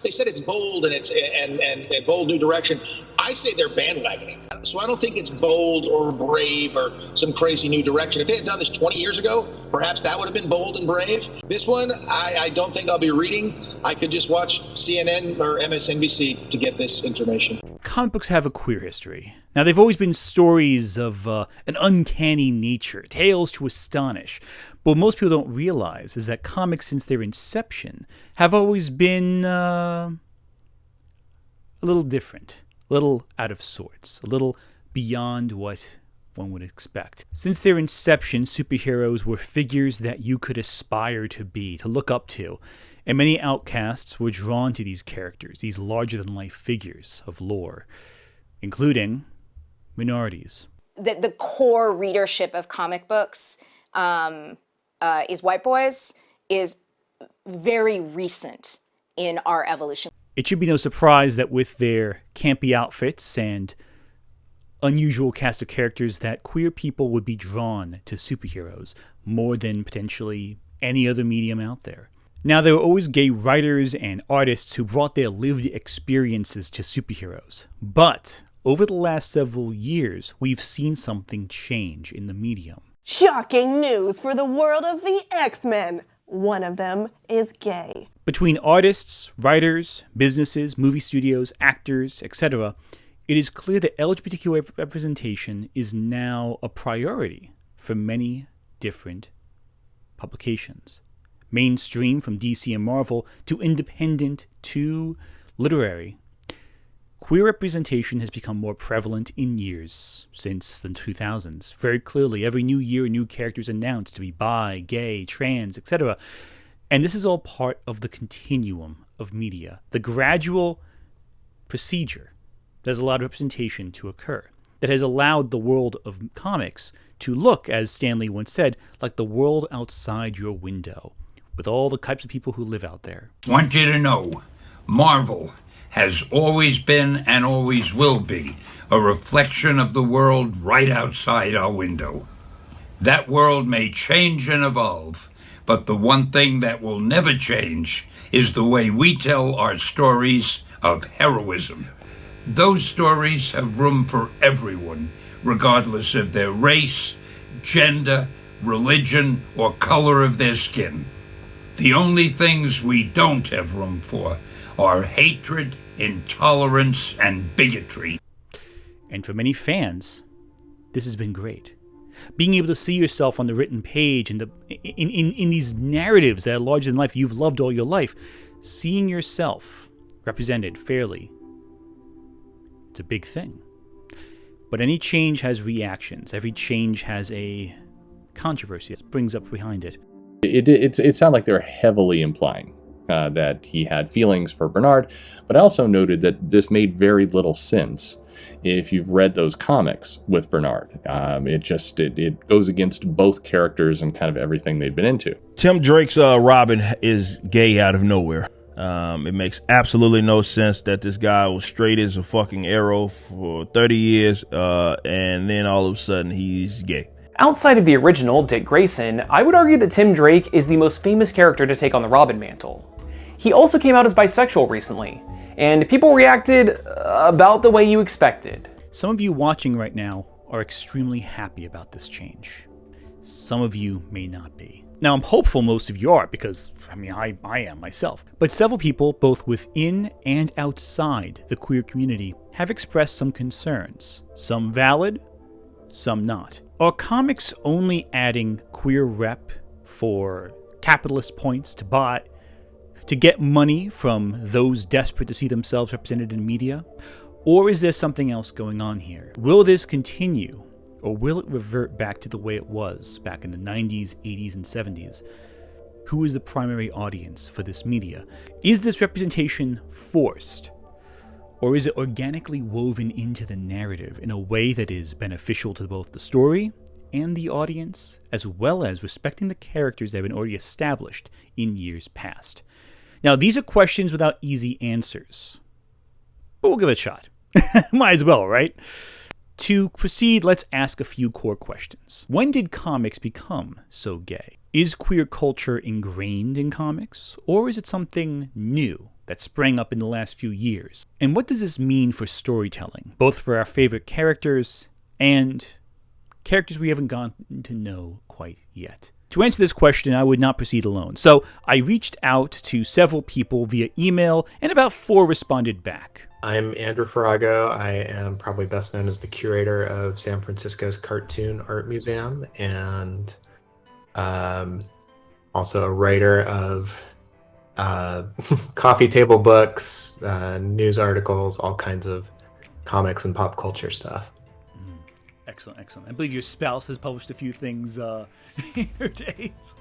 They said it's bold and it's and bold new direction. I say they're bandwagoning. So I don't think it's bold or brave or some crazy new direction. If they had done this 20 years ago, perhaps that would have been bold and brave. This one, I don't think I'll be reading. I could just watch CNN or MSNBC to get this information. Comic books have a queer history. Now, they've always been stories of an uncanny nature, tales to astonish. But what most people don't realize is that comics, since their inception, have always been a little different, a little out of sorts, a little beyond what one would expect. Since their inception, superheroes were figures that you could aspire to be, to look up to. And many outcasts were drawn to these characters, these larger-than-life figures of lore, including minorities. The core readership of comic books is white boys, is very recent in our evolution. It should be no surprise that with their campy outfits and unusual cast of characters that queer people would be drawn to superheroes more than potentially any other medium out there. Now, there were always gay writers and artists who brought their lived experiences to superheroes. But over the last several years, we've seen something change in the medium. Shocking news for the world of the X-Men. One of them is gay. Between artists, writers, businesses, movie studios, actors, etc., it is clear that LGBTQA representation is now a priority for many different publications. Mainstream, from DC and Marvel, to independent, to literary. Queer representation has become more prevalent in years since the 2000s. Very clearly, every new year, new characters announced to be bi, gay, trans, etc. And this is all part of the continuum of media, the gradual procedure that has allowed representation to occur, that has allowed the world of comics to look, as Stan Lee once said, like the world outside your window, with all the types of people who live out there. Want you to know, Marvel has always been and always will be a reflection of the world right outside our window. That world may change and evolve, but the one thing that will never change is the way we tell our stories of heroism. Those stories have room for everyone, regardless of their race, gender, religion, or color of their skin. The only things we don't have room for are hatred, intolerance, and bigotry. And for many fans, this has been great. Being able to see yourself on the written page and in these narratives that are larger than life you've loved all your life, seeing yourself represented fairly, it's a big thing. But any change has reactions. Every change has a controversy that brings up behind it. It sounded like they were heavily implying that he had feelings for Bernard, but I also noted that this made very little sense if you've read those comics with Bernard. It goes against both characters and kind of everything they've been into. Tim Drake's Robin is gay out of nowhere. It makes absolutely no sense that this guy was straight as a fucking arrow for 30 years, and then all of a sudden he's gay. Outside of the original, Dick Grayson, I would argue that Tim Drake is the most famous character to take on the Robin mantle. He also came out as bisexual recently, and people reacted about the way you expected. Some of you watching right now are extremely happy about this change. Some of you may not be. Now, I'm hopeful most of you are, because, I am myself. But several people, both within and outside the queer community, have expressed some concerns. Some valid, some not. Are comics only adding queer rep for capitalist points to get money from those desperate to see themselves represented in media? Or is there something else going on here? Will this continue, or will it revert back to the way it was back in the 90s, 80s, and 70s? Who is the primary audience for this media? Is this representation forced? Or is it organically woven into the narrative in a way that is beneficial to both the story and the audience, as well as respecting the characters that have been already established in years past? Now, these are questions without easy answers, but we'll give it a shot. Might as well, right? To proceed, let's ask a few core questions. When did comics become so gay? Is queer culture ingrained in comics, or is it something new that sprang up in the last few years? And what does this mean for storytelling, both for our favorite characters and characters we haven't gotten to know quite yet? To answer this question, I would not proceed alone. So I reached out to several people via email, and about 4 responded back. I'm Andrew Farago. I am probably best known as the curator of San Francisco's Cartoon Art Museum, and also a writer of coffee table books, news articles, all kinds of comics and pop culture stuff. Excellent, excellent. I believe your spouse has published a few things in her days.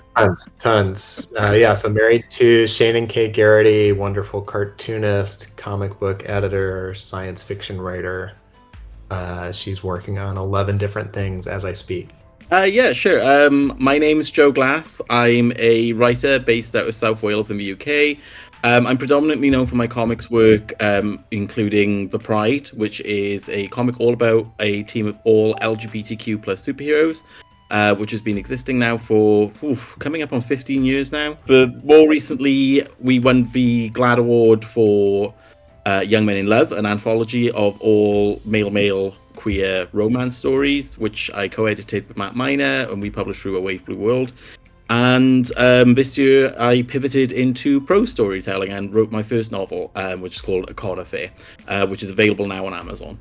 Tons. Yeah, so married to Shannon K. Garrity, wonderful cartoonist, comic book editor, science fiction writer. She's working on 11 different things as I speak. Yeah, sure. My name is Joe Glass. I'm a writer based out of South Wales in the UK. I'm predominantly known for my comics work, including The Pride, which is a comic all about a team of all LGBTQ plus superheroes, which has been existing now for coming up on 15 years now. But more recently, we won the GLAAD Award for Young Men in Love, an anthology of all male queer romance stories, which I co-edited with Matt Miner, and we published through A Wave Blue World. And this year I pivoted into prose storytelling and wrote my first novel, which is called A Con Affair, which is available now on Amazon.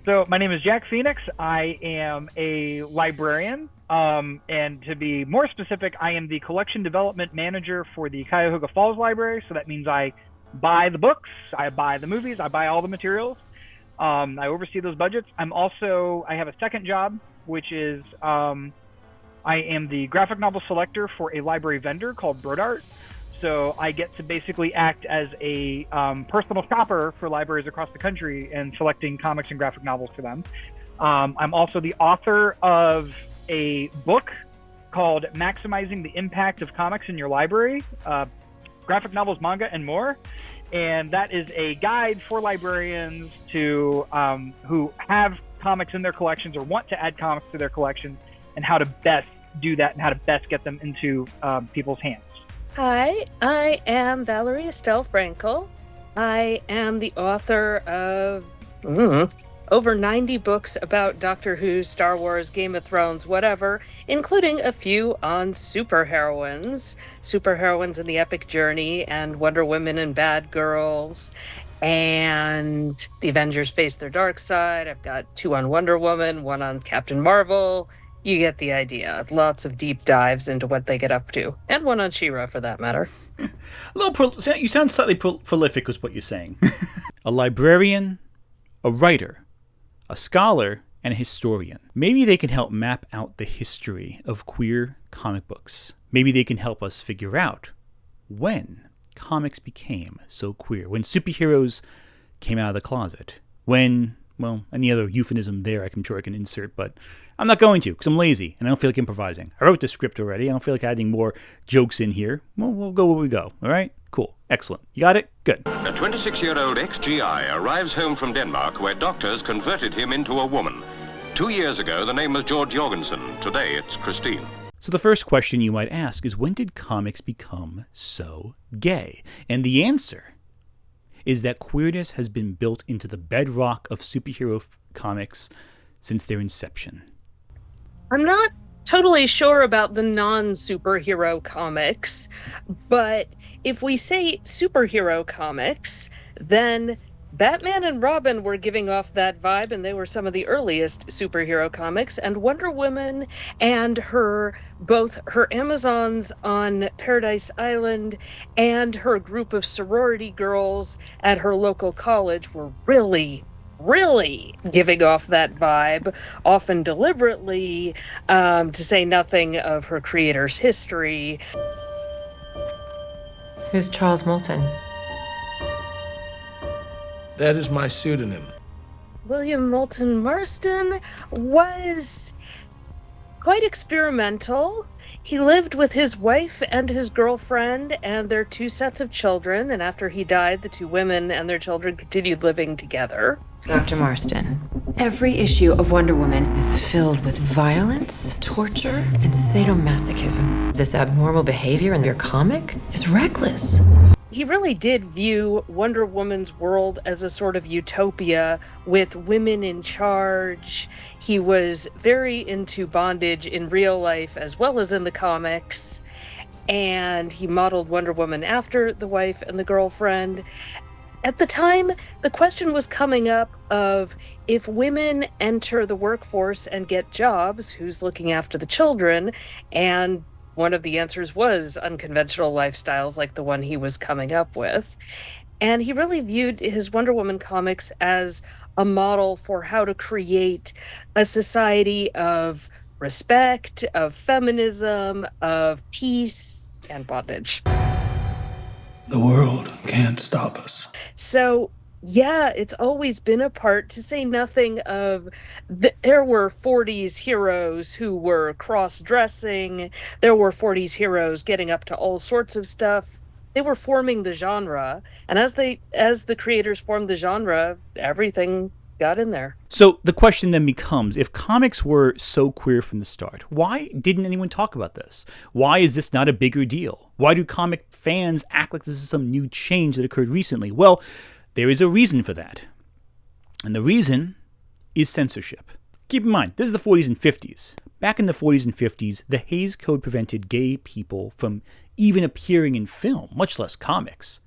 So my name is Jack Phoenix. I am a librarian, and to be more specific, I am the collection development manager for the Cuyahoga Falls Library. So that means I buy the books, I buy the movies, I buy all the materials. I oversee those budgets. I have a second job, which is I am the graphic novel selector for a library vendor called Brodart. So I get to basically act as a personal shopper for libraries across the country and selecting comics and graphic novels for them. I'm also the author of a book called Maximizing the Impact of Comics in Your Library, graphic novels, manga, and more. And that is a guide for librarians to who have comics in their collections or want to add comics to their collections, and how to best do that and how to best get them into people's hands. Hi, I am Valerie Estelle Frankel. I am the author of over 90 books about Doctor Who, Star Wars, Game of Thrones, whatever, including a few on superheroines in the Epic Journey, and Wonder Woman and Bad Girls, and The Avengers Face Their Dark Side. I've got 2 on Wonder Woman, 1 on Captain Marvel. You get the idea. Lots of deep dives into what they get up to. And 1 on She-Ra, for that matter. You sound slightly prolific is what you're saying. A librarian, a writer, a scholar, and a historian. Maybe they can help map out the history of queer comic books. Maybe they can help us figure out when comics became so queer, when superheroes came out of the closet, when, well, any other euphemism there I'm sure I can insert, but I'm not going to because I'm lazy and I don't feel like improvising. I wrote the script already. I don't feel like adding more jokes in here. Well, we'll go where we go. All right? Cool. Excellent. You got it? Good. A 26-year-old ex-GI arrives home from Denmark where doctors converted him into a woman. 2 years ago, the name was George Jorgensen. Today, it's Christine. So the first question you might ask is, when did comics become so gay? And the answer is that queerness has been built into the bedrock of superhero comics since their inception. I'm not totally sure about the non-superhero comics, but if we say superhero comics, then Batman and Robin were giving off that vibe, and they were some of the earliest superhero comics, and Wonder Woman and both her Amazons on Paradise Island and her group of sorority girls at her local college were really giving off that vibe, often deliberately, to say nothing of her creator's history. Who's Charles Moulton? That is my pseudonym. William Moulton Marston was quite experimental. He lived with his wife and his girlfriend and their 2 sets of children, and after he died, the 2 women and their children continued living together. Dr. Marston, every issue of Wonder Woman is filled with violence, torture, and sadomasochism. This abnormal behavior in your comic is reckless. he really did view Wonder Woman's world as a sort of utopia with women in charge. He was very into bondage in real life as well as in the comics. And he modeled Wonder Woman after the wife and the girlfriend. At the time, the question was coming up of, if women enter the workforce and get jobs, who's looking after the children? And one of the answers was unconventional lifestyles like the one he was coming up with. And he really viewed his Wonder Woman comics as a model for how to create a society of respect, of feminism, of peace, and bondage. The world can't stop us. So, yeah, it's always been a part, to say nothing of there were 40s heroes who were cross-dressing. There were 40s heroes getting up to all sorts of stuff. They were forming the genre. And as the creators formed the genre, everything got in there. So the question then becomes, if comics were so queer from the start, why didn't anyone talk about this? Why is this not a bigger deal? Why do comic fans act like this is some new change that occurred recently? Well, there is a reason for that. And the reason is censorship. Keep in mind, this is the 40s and 50s. Back in the 40s and 50s, the Hays Code prevented gay people from even appearing in film, much less comics.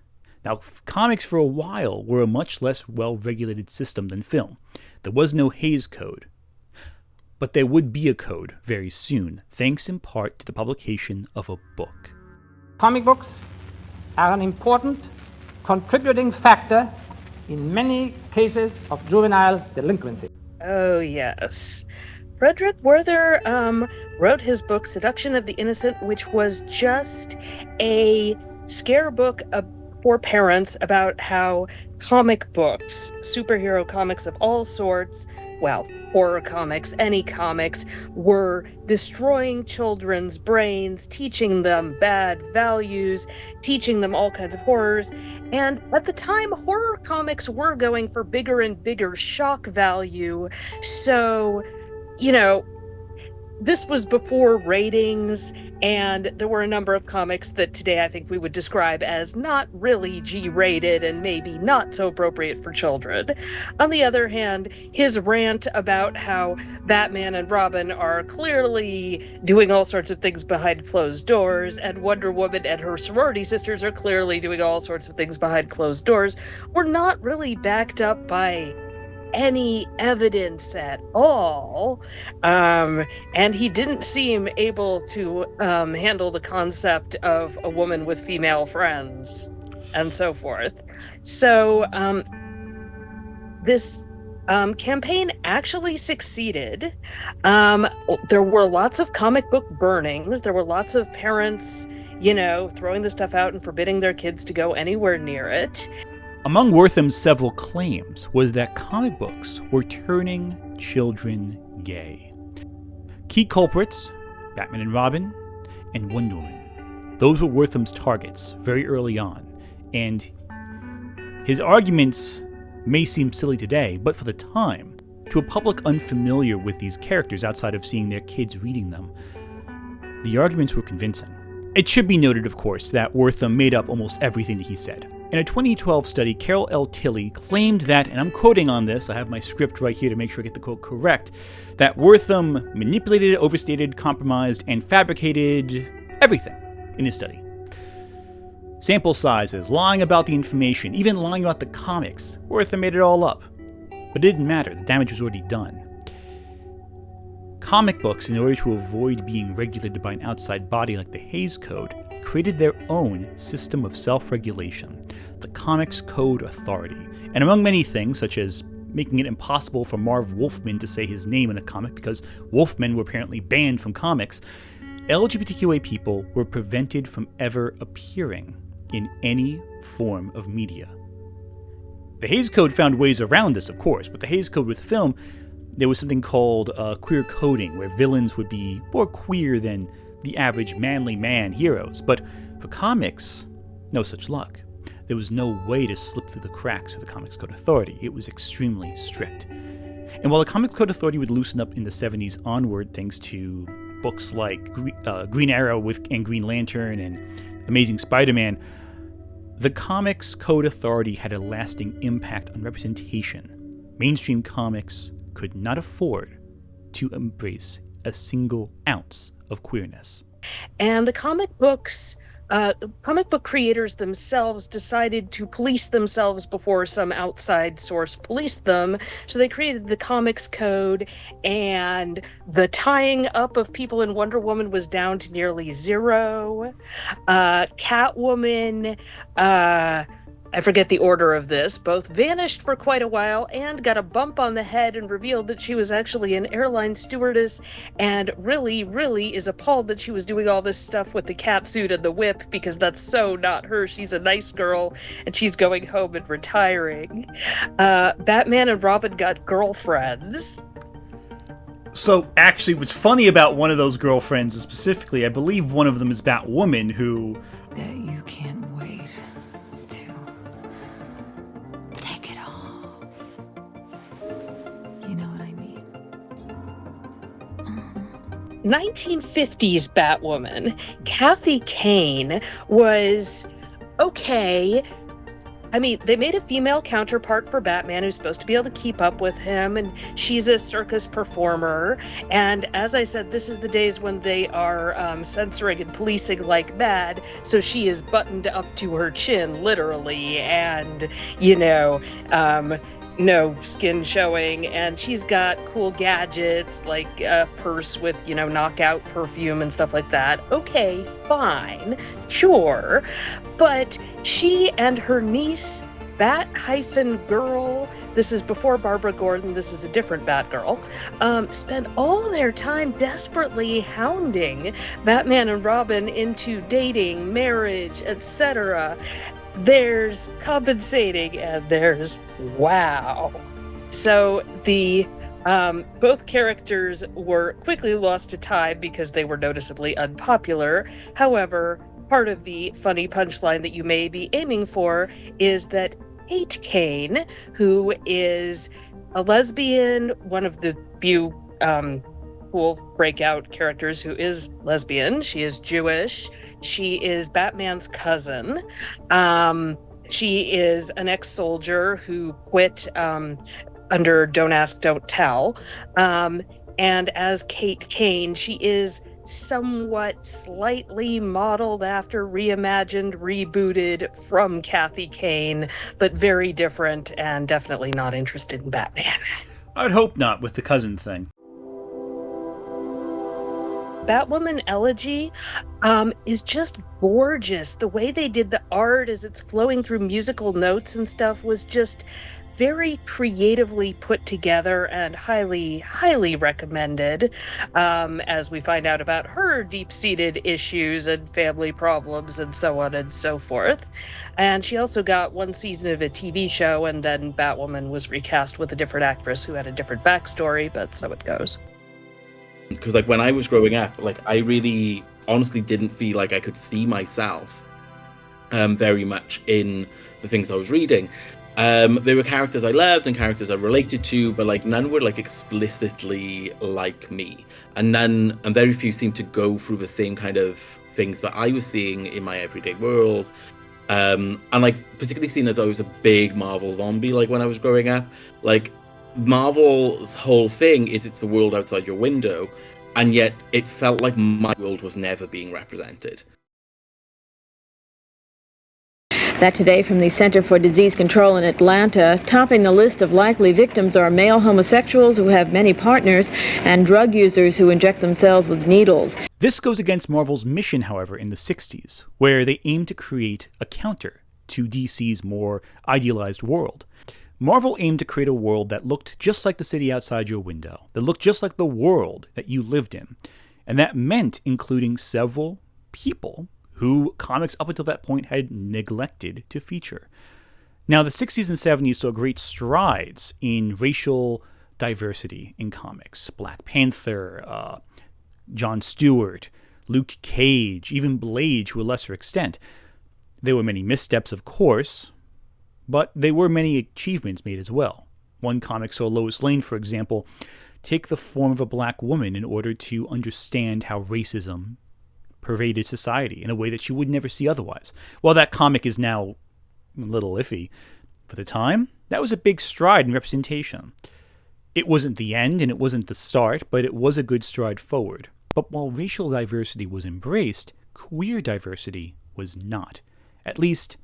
Now, comics for a while were a much less well-regulated system than film. There was no Hays Code. But there would be a code very soon, thanks in part to the publication of a book. Comic books are an important contributing factor in many cases of juvenile delinquency. Oh, yes. Frederick Werther wrote his book, Seduction of the Innocent, which was just a scare book for parents about how comic books, superhero comics of all sorts, well, horror comics, any comics, were destroying children's brains, teaching them bad values, teaching them all kinds of horrors. And at the time, horror comics were going for bigger and bigger shock value. So, you know, this was before ratings, and there were a number of comics that today I think we would describe as not really G-rated and maybe not so appropriate for children. On the other hand, his rant about how Batman and Robin are clearly doing all sorts of things behind closed doors, and Wonder Woman and her sorority sisters are clearly doing all sorts of things behind closed doors, were not really backed up by any evidence at all, and he didn't seem able to handle the concept of a woman with female friends and so forth. So this campaign actually succeeded. There were lots of comic book burnings. There were lots of parents, you know, throwing the stuff out and forbidding their kids to go anywhere near it. Among Wertham's several claims was that comic books were turning children gay. Key culprits, Batman and Robin, and Wonder Woman. Those were Wertham's targets very early on, and his arguments may seem silly today, but for the time, to a public unfamiliar with these characters outside of seeing their kids reading them, the arguments were convincing. It should be noted, of course, that Wertham made up almost everything that he said. In a 2012 study, Carol L. Tilley claimed that, and I'm quoting on this, I have my script right here to make sure I get the quote correct, that Wertham manipulated, overstated, compromised, and fabricated everything in his study. Sample sizes, lying about the information, even lying about the comics. Wertham made it all up. But it didn't matter, the damage was already done. Comic books, in order to avoid being regulated by an outside body like the Hays Code, created their own system of self-regulation, the Comics Code Authority. And among many things, such as making it impossible for Marv Wolfman to say his name in a comic because Wolfmen were apparently banned from comics, LGBTQA people were prevented from ever appearing in any form of media. The Hays Code found ways around this, of course. With the Hays Code with film, there was something called queer coding, where villains would be more queer than the average manly man heroes. But for comics, no such luck. There was no way to slip through the cracks for the Comics Code Authority. It was extremely strict. And while the Comics Code Authority would loosen up in the 70s onward, thanks to books like Green Arrow and Green Lantern and Amazing Spider-Man, The Comics Code Authority had a lasting impact on representation. Mainstream comics could not afford to embrace a single ounce of queerness. And the comic book creators themselves decided to police themselves before some outside source policed them. So they created the Comics Code, and the tying up of people in Wonder Woman was down to nearly zero. Catwoman, I forget the order of this, both vanished for quite a while and got a bump on the head and revealed that she was actually an airline stewardess, and really, really is appalled that she was doing all this stuff with the catsuit and the whip, because that's so not her. She's a nice girl and she's going home and retiring. Batman and Robin got girlfriends. So actually, what's funny about one of those girlfriends is specifically, I believe one of them is Batwoman, who... Bet you can't wait to take it off. You know what I mean? 1950s Batwoman, Kathy Kane, was okay. I mean, they made a female counterpart for Batman who's supposed to be able to keep up with him, and she's a circus performer. And as I said, this is the days when they are censoring and policing like mad, so she is buttoned up to her chin, literally, and, no skin showing, and she's got cool gadgets like a purse with, knockout perfume and stuff like that. Okay, fine, sure. But she and her niece, Bat-Girl, this is before Barbara Gordon, this is a different Batgirl, spent all their time desperately hounding Batman and Robin into dating, marriage, etc. There's compensating and there's wow. So the both characters were quickly lost to time because they were noticeably unpopular. However, part of the funny punchline that you may be aiming for is that Kate Kane, who is a lesbian, one of the few cool breakout characters who is lesbian. She is Jewish. She is Batman's cousin. She is an ex-soldier who quit under Don't Ask, Don't Tell. And as Kate Kane, she is somewhat slightly modeled after, reimagined, rebooted from Kathy Kane, but very different and definitely not interested in Batman. I'd hope not with the cousin thing. Batwoman Elegy is just gorgeous. The way they did the art as it's flowing through musical notes and stuff was just very creatively put together and highly, highly recommended, as we find out about her deep-seated issues and family problems and so on and so forth. And she also got one season of a TV show, and then Batwoman was recast with a different actress who had a different backstory, but so it goes. Because when I was growing up, I really honestly didn't feel like I could see myself very much in the things I was reading. There were characters I loved and characters I related to, but none were explicitly like me, and very few seemed to go through the same kind of things that I was seeing in my everyday world. And particularly seeing as I was a big Marvel zombie, when I was growing up, Marvel's whole thing is it's the world outside your window, and yet it felt like my world was never being represented. That today from the Center for Disease Control in Atlanta, topping the list of likely victims are male homosexuals who have many partners and drug users who inject themselves with needles. This goes against Marvel's mission, however, in the 60s, where they aimed to create a counter to DC's more idealized world. Marvel aimed to create a world that looked just like the city outside your window, that looked just like the world that you lived in. And that meant including several people who comics up until that point had neglected to feature. Now, the 60s and 70s saw great strides in racial diversity in comics. Black Panther, Jon Stewart, Luke Cage, even Blade to a lesser extent. There were many missteps, of course, but there were many achievements made as well. One comic saw Lois Lane, for example, take the form of a black woman in order to understand how racism pervaded society in a way that you would never see otherwise. While that comic is now a little iffy. For the time, that was a big stride in representation. It wasn't the end and it wasn't the start, but it was a good stride forward. But while racial diversity was embraced, queer diversity was not. At least,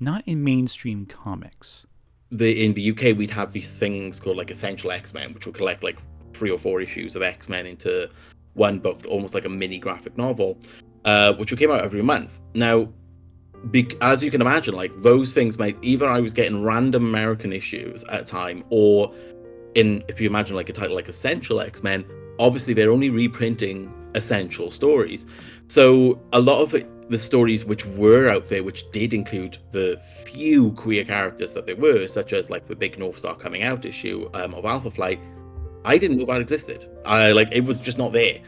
not in mainstream comics. In the UK, we'd have these things called like Essential X-Men, which would collect like 3 or 4 issues of X-Men into one book, almost like a mini graphic novel, which would come out every month. Now, as you can imagine, like those things might either I was getting random American issues at a time, or if you imagine like a title like Essential X-Men, obviously they're only reprinting essential stories. So a lot of the stories which were out there, which did include the few queer characters that there were, such as like the big Northstar coming out issue of Alpha Flight, I didn't know that existed. It was just not there.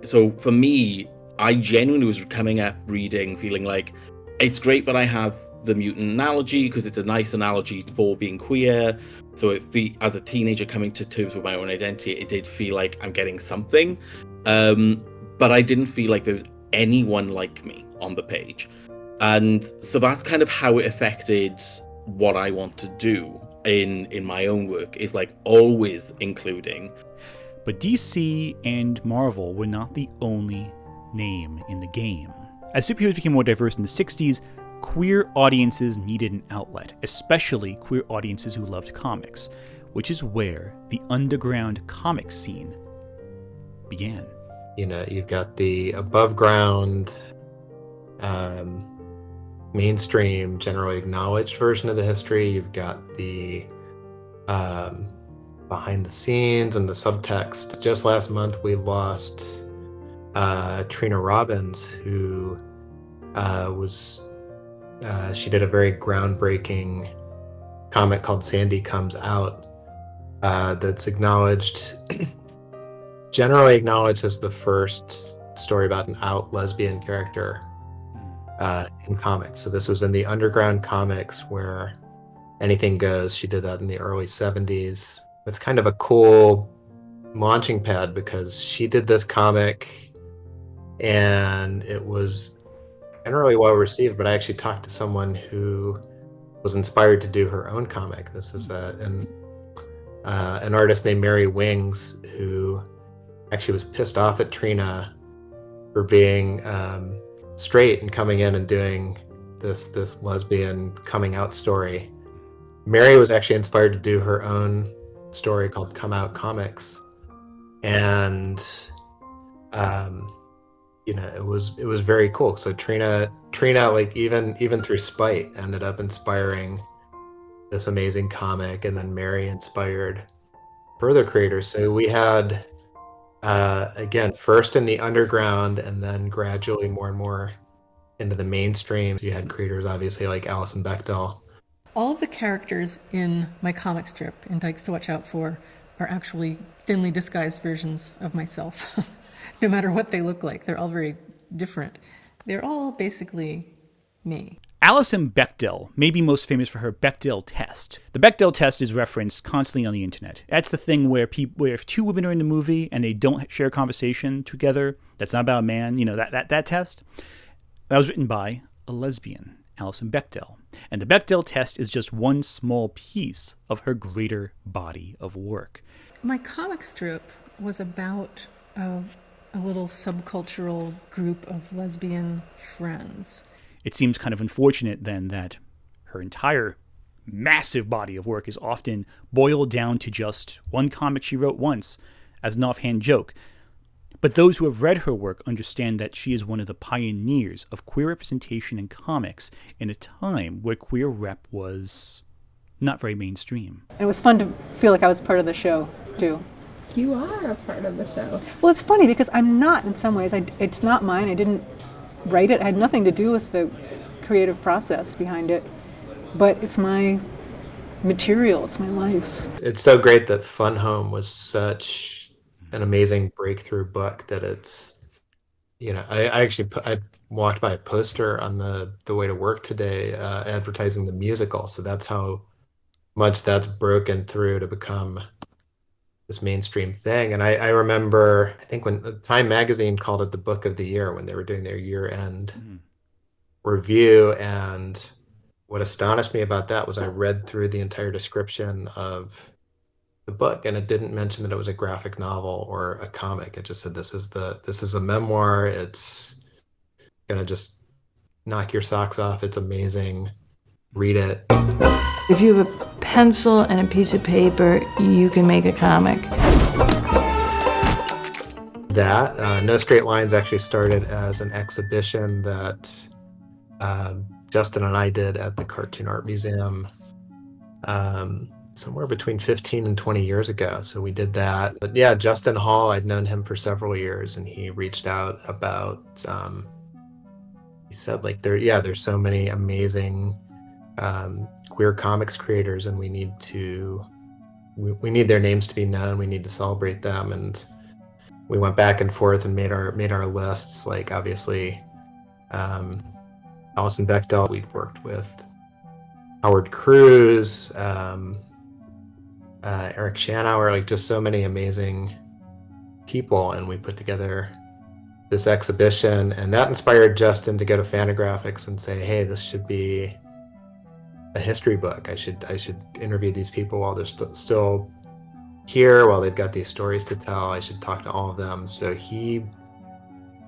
So for me, I genuinely was coming up reading, feeling like it's great that I have the mutant analogy because it's a nice analogy for being queer. So as a teenager coming to terms with my own identity, it did feel like I'm getting something. But I didn't feel like there was anyone like me on the page. And so that's kind of how it affected what I want to do in my own work, is like always including. But DC and Marvel were not the only name in the game. As superheroes became more diverse in the 60s, queer audiences needed an outlet, especially queer audiences who loved comics, which is where the underground comic scene began. You know, you've got the above ground, mainstream, generally acknowledged version of the history. You've got the behind the scenes and the subtext. Just last month, we lost Trina Robbins, who she did a very groundbreaking comic called Sandy Comes Out that's generally acknowledged as the first story about an out lesbian character in comics. So this was in the underground comics where anything goes. She did that in the early 70s. It's kind of a cool launching pad because she did this comic and it was generally well received, but I actually talked to someone who was inspired to do her own comic. This is an artist named Mary Wings, who actually was pissed off at Trina for being straight and coming in and doing this lesbian coming out story. Mary was actually inspired to do her own story called Come Out Comics, and it was very cool. So Trina, like even through spite, ended up inspiring this amazing comic, and then Mary inspired further creators. So we had again, first in the underground, and then gradually more and more into the mainstream. You had creators obviously like Alison Bechdel. All of the characters in my comic strip, in Dykes to Watch Out For, are actually thinly disguised versions of myself. No matter what they look like, they're all very different. They're all basically me. Alison Bechdel may be most famous for her Bechdel test. The Bechdel test is referenced constantly on the internet. That's the thing where if two women are in the movie and they don't share a conversation together, that's not about a man, that test. That was written by a lesbian, Alison Bechdel. And the Bechdel test is just one small piece of her greater body of work. My comic strip was about a little subcultural group of lesbian friends. It seems kind of unfortunate then that her entire massive body of work is often boiled down to just one comic she wrote once as an offhand joke. But those who have read her work understand that she is one of the pioneers of queer representation in comics in a time where queer rep was not very mainstream. It was fun to feel like I was part of the show, too. You are a part of the show. Well, it's funny because I'm not in some ways. It's not mine. I didn't write it. I had nothing to do with the creative process behind it. But it's my material. It's my life. It's so great that Fun Home was such an amazing breakthrough book that it's, I walked by a poster on the way to work today advertising the musical. So that's how much that's broken through to become this mainstream thing. And I remember, I think when Time Magazine called it the book of the year when they were doing their year-end review, and what astonished me about that was I read through the entire description of the book, and it didn't mention that it was a graphic novel or a comic. It just said this is a memoir. It's gonna just knock your socks off. It's amazing. Read it. If you have a pencil and a piece of paper, you can make a comic. That No Straight Lines actually started as an exhibition that Justin and I did at the Cartoon Art Museum somewhere between 15 and 20 years ago. So we did that. But yeah, Justin Hall, I'd known him for several years, and he reached out about, he said like there's so many amazing queer comics creators, and we need their names to be known. We need to celebrate them. And we went back and forth and made our lists. Like obviously, Alison Bechdel. We'd worked with Howard Cruz, Eric Shanauer, like just so many amazing people, and we put together this exhibition, and that inspired Justin to go to Fantagraphics and say, "Hey, this should be a history book. I should interview these people while they're still here, while they've got these stories to tell. I should talk to all of them." So he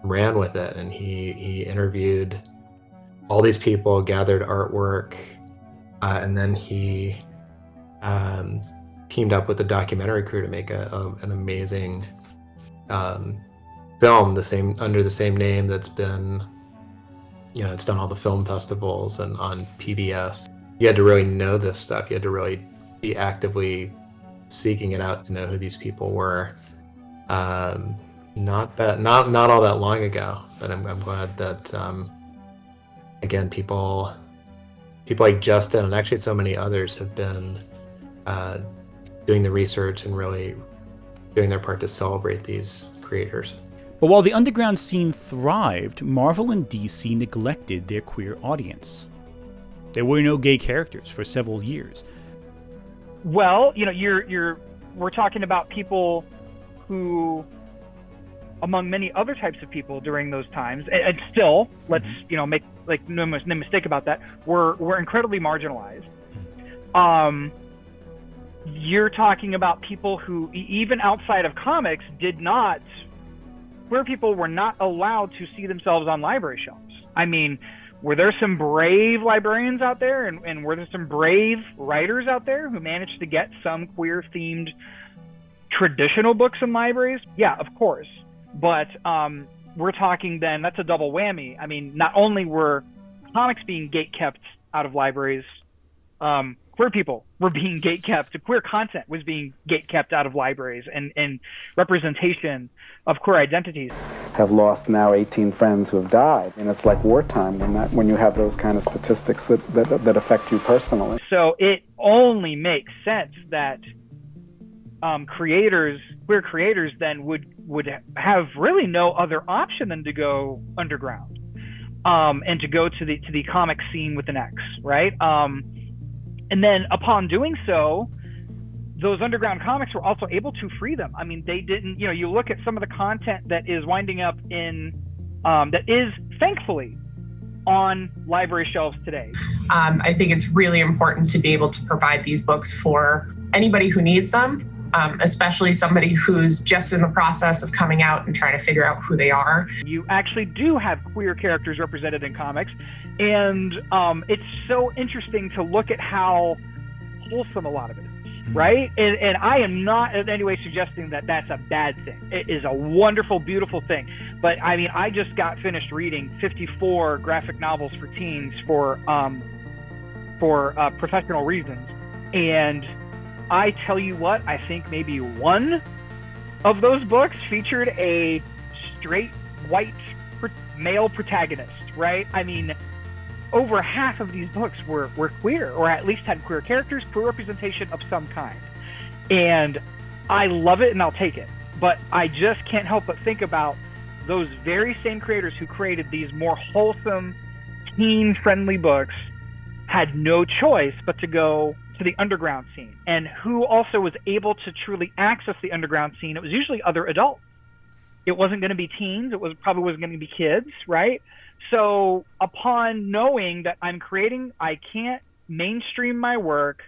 ran with it, and he interviewed all these people, gathered artwork, and then he teamed up with a documentary crew to make an amazing film, under the same name that's been, it's done all the film festivals and on PBS. You had to really know this stuff. You had to really be actively seeking it out to know who these people were. Not all that long ago, but I'm glad that again, people like Justin and actually so many others have been doing the research and really doing their part to celebrate these creators. But while the underground scene thrived, Marvel and DC neglected their queer audience. There were no gay characters for several years. Well, we're talking about people who, among many other types of people during those times, and still, let's make like no mistake about that, we're incredibly marginalized. You're talking about people who, even outside of comics, queer people were not allowed to see themselves on library shelves. I mean, were there some brave librarians out there, and were there some brave writers out there who managed to get some queer-themed traditional books in libraries? Yeah, of course. But we're talking then, that's a double whammy. I mean, not only were comics being gatekept out of libraries, queer people were being gatekept. Queer content was being gatekept out of libraries, and representation of queer identities. Have lost now 18 friends who have died, and it's like wartime when you have those kind of statistics that affect you personally. So it only makes sense that queer creators then would have really no other option than to go underground, and to go to the comic scene with an X, right? And then upon doing so, those underground comics were also able to free them. I mean, they didn't, you look at some of the content that is winding up that is thankfully on library shelves today. I think it's really important to be able to provide these books for anybody who needs them, especially somebody who's just in the process of coming out and trying to figure out who they are. You actually do have queer characters represented in comics, and it's so interesting to look at how wholesome a lot of it is, right? And I am not in any way suggesting that that's a bad thing. It is a wonderful, beautiful thing. But I mean, I just got finished reading 54 graphic novels for teens for professional reasons, and I tell you what, I think maybe one of those books featured a straight white male protagonist, right? I mean, over half of these books were queer, or at least had queer characters, queer representation of some kind. And I love it and I'll take it. But I just can't help but think about those very same creators who created these more wholesome, teen-friendly books had no choice but to go to the underground scene. And who also was able to truly access the underground scene? It was usually other adults. It wasn't going to be teens. It probably wasn't going to be kids, right? So upon knowing that I can't mainstream my work,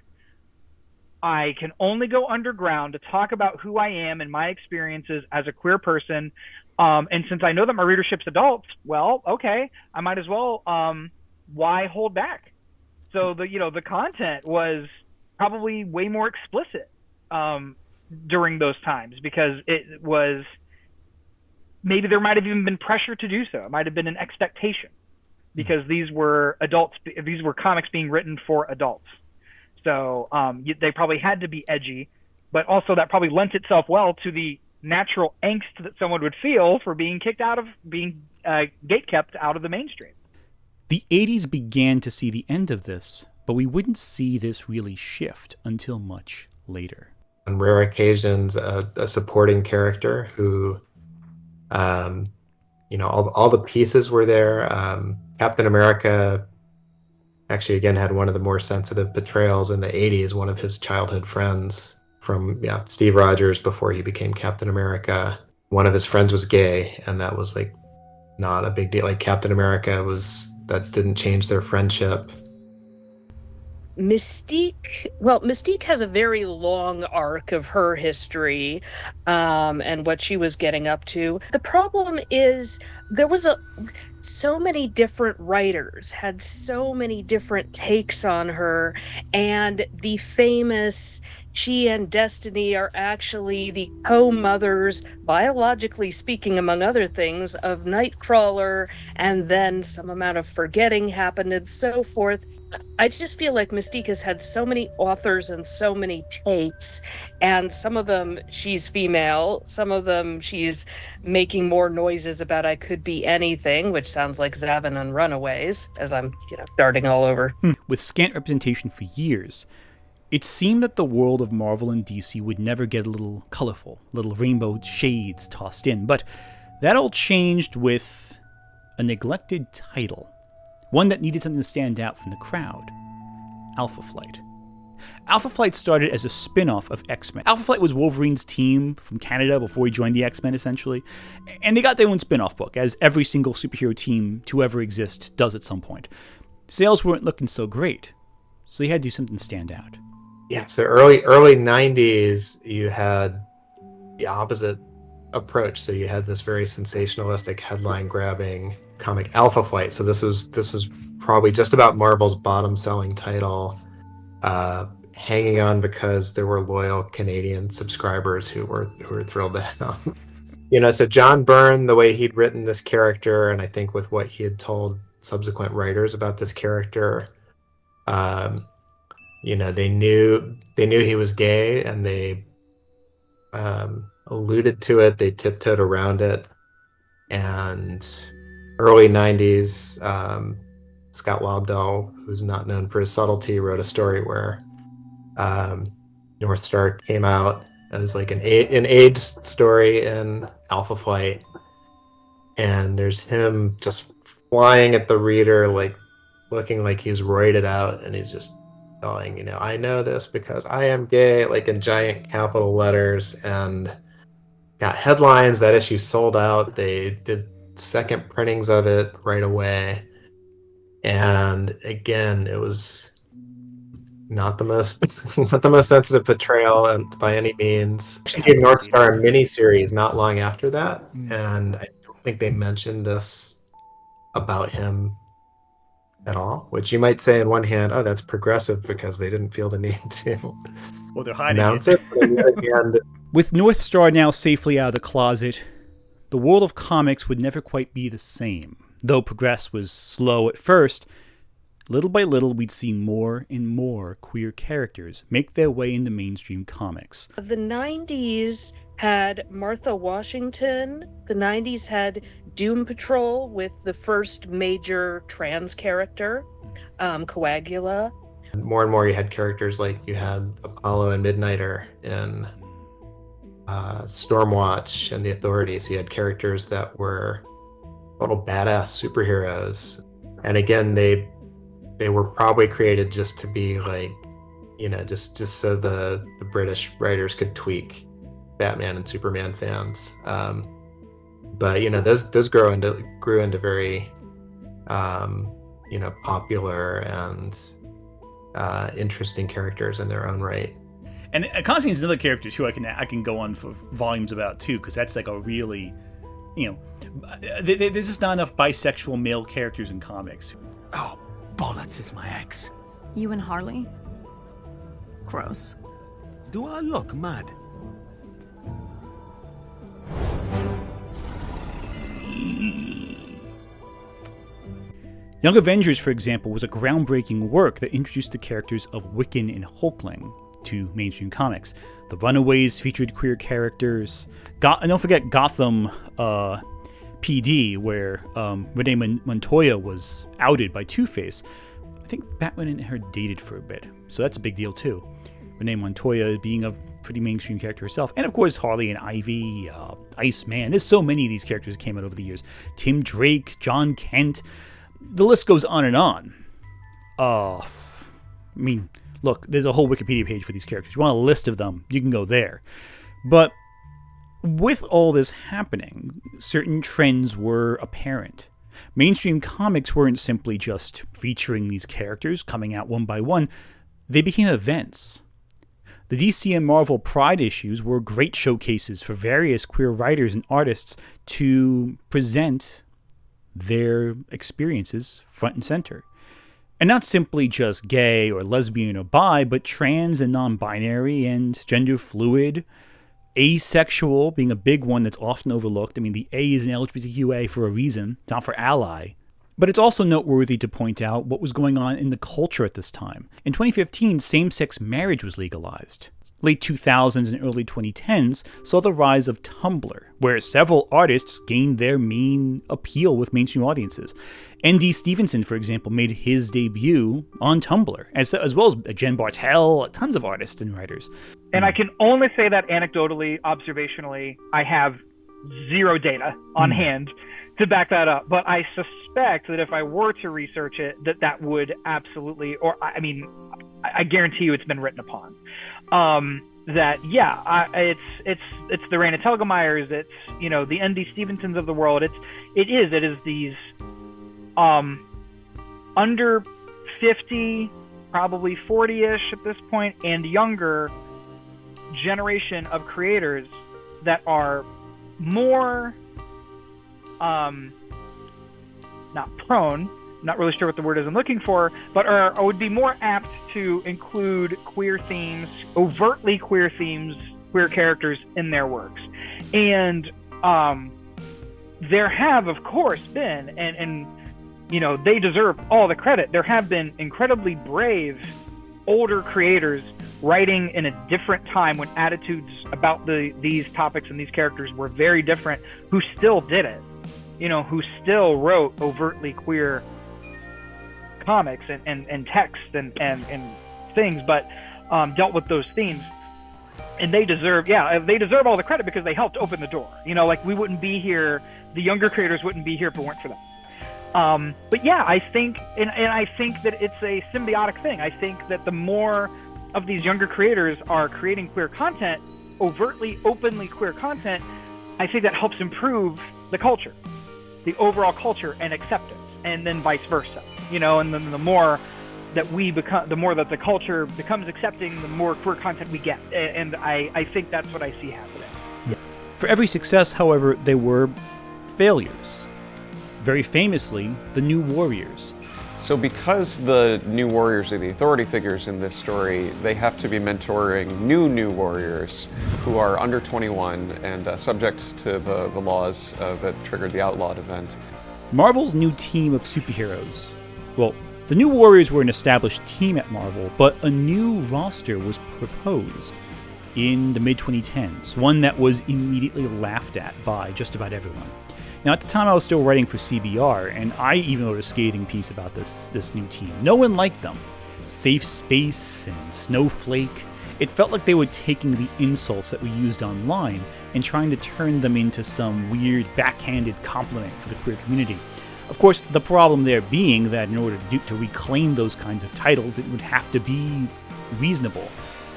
I can only go underground to talk about who I am and my experiences as a queer person. And since I know that my readership's adults, well, okay, I might as well, why hold back? So the content was probably way more explicit during those times, because it was, maybe there might have even been pressure to do so. It might have been an expectation, because these were comics being written for adults. So they probably had to be edgy, but also that probably lent itself well to the natural angst that someone would feel for being gatekept out of the mainstream. The 80s began to see the end of this, but we wouldn't see this really shift until much later. On rare occasions, a supporting character who, all the pieces were there. Captain America actually, again, had one of the more sensitive portrayals in the 80s. One of his childhood friends from Steve Rogers, before he became Captain America, one of his friends was gay, and that was like not a big deal. Like Captain America that didn't change their friendship. Mystique has a very long arc of her history and what she was getting up to. The problem is there was so many different writers had so many different takes on her, and the famous she and Destiny are actually the co-mothers, biologically speaking, among other things, of Nightcrawler, and then some amount of forgetting happened and so forth. I just feel like Mystique has had so many authors and so many takes, and some of them she's female, some of them she's making more noises about I could be anything, which sounds like Zavin and Runaways, as I'm darting all over. With scant representation for years, it seemed that the world of Marvel and DC would never get a little colorful, little rainbow shades tossed in, but that all changed with a neglected title. One that needed something to stand out from the crowd. Alpha Flight. Alpha Flight started as a spin-off of X-Men. Alpha Flight was Wolverine's team from Canada before he joined the X-Men, essentially. And they got their own spin-off book, as every single superhero team to ever exist does at some point. Sales weren't looking so great, so they had to do something to stand out. Yeah, so early 90s, you had the opposite approach. So you had this very sensationalistic, headline-grabbing comic, Alpha Flight. So this was probably just about Marvel's bottom-selling title, hanging on because there were loyal Canadian subscribers who were thrilled to have. So John Byrne, the way he'd written this character, and I think with what he had told subsequent writers about this character, they knew he was gay, and they alluded to it. They tiptoed around it, and early 90s, Scott Lobdell, who's not known for his subtlety, wrote a story where Northstar came out as like an AIDS story in Alpha Flight, and there's him just flying at the reader, like looking like he's roided out, and he's just going, I know this because I am gay, like in giant capital letters, and got headlines. That issue sold out. They did second printings of it right away, and again, it was not the most sensitive portrayal, and by any means. She gave Northstar a miniseries not long after that, and I don't think they mentioned this about him at all, which you might say in one hand, oh, that's progressive because they didn't feel the need to they're hiding announce it. With Northstar now safely out of the closet, the world of comics would never quite be the same. Though progress was slow at first, little by little we'd see more and more queer characters make their way into mainstream comics. The 90s had Martha Washington. The 90s had Doom Patrol with the first major trans character, Coagula. More and more you had characters like you had Apollo and Midnighter in Stormwatch and the Authorities. You had characters that were total badass superheroes. And again, they were probably created just to be like, just so the British writers could tweak Batman and Superman fans. But those grew into very popular and interesting characters in their own right. And Constantine's another character too. I can go on for volumes about too, because that's like a really, there's just not enough bisexual male characters in comics. Oh, bollocks is my ex. You and Harley? Gross. Do I look mad? Young Avengers, for example, was a groundbreaking work that introduced the characters of Wiccan and Hulkling to mainstream comics. The Runaways featured queer characters. And don't forget Gotham PD, where Renee Montoya was outed by Two-Face. I think Batman and her dated for a bit, so that's a big deal too. Renee Montoya being a pretty mainstream character herself. And of course, Harley and Ivy, Iceman. There's so many of these characters that came out over the years. Tim Drake, John Kent. The list goes on and on. Look, there's a whole Wikipedia page for these characters. You want a list of them, you can go there. But with all this happening, certain trends were apparent. Mainstream comics weren't simply just featuring these characters coming out one by one. They became events. The DC and Marvel Pride issues were great showcases for various queer writers and artists to present their experiences front and center. And not simply just gay or lesbian or bi, but trans and non-binary and gender fluid, asexual being a big one that's often overlooked. I mean, the A is in LGBTQA for a reason, it's not for ally. But it's also noteworthy to point out what was going on in the culture at this time. In 2015, same-sex marriage was legalized. Late 2000s and early 2010s saw the rise of Tumblr, where several artists gained their main appeal with mainstream audiences. N.D. Stevenson, for example, made his debut on Tumblr, as well as Jen Bartel, tons of artists and writers. And I can only say that anecdotally, observationally, I have zero data on hand to back that up. But I suspect that if I were to research it, that would absolutely, I guarantee you it's been written upon. It's the Raina Telgemeyers, it's the N.D. Stevensons of the world. It is these under 50, probably 40-ish at this point, and younger generation of creators that are more not prone, not really sure what the word is I'm looking for, but would be more apt to include queer themes, overtly queer themes, queer characters in their works. And there have, of course, been, and they deserve all the credit, there have been incredibly brave older creators writing in a different time when attitudes about these topics and these characters were very different, who still did it, who still wrote overtly queer comics and text and things, but dealt with those themes. And they deserve all the credit because they helped open the door. We wouldn't be here, the younger creators wouldn't be here if it weren't for them. But yeah, I think, and I think that it's a symbiotic thing. I think that the more of these younger creators are creating queer content, overtly, openly queer content, I think that helps improve the culture, the overall culture and acceptance, and then vice versa. And then the more that we become, the more that the culture becomes accepting, the more queer content we get. And I think that's what I see happening. For every success, however, there were failures. Very famously, the New Warriors. So because the New Warriors are the authority figures in this story, they have to be mentoring new Warriors who are under 21 and subject to the laws that triggered the Outlawed event. Marvel's new team of superheroes. Well, the New Warriors were an established team at Marvel, but a new roster was proposed in the mid-2010s, one that was immediately laughed at by just about everyone. Now, at the time, I was still writing for CBR, and I even wrote a scathing piece about this new team. No one liked them. Safe Space and Snowflake. It felt like they were taking the insults that we used online and trying to turn them into some weird backhanded compliment for the queer community. Of course, the problem there being that in order to reclaim those kinds of titles, it would have to be reasonable.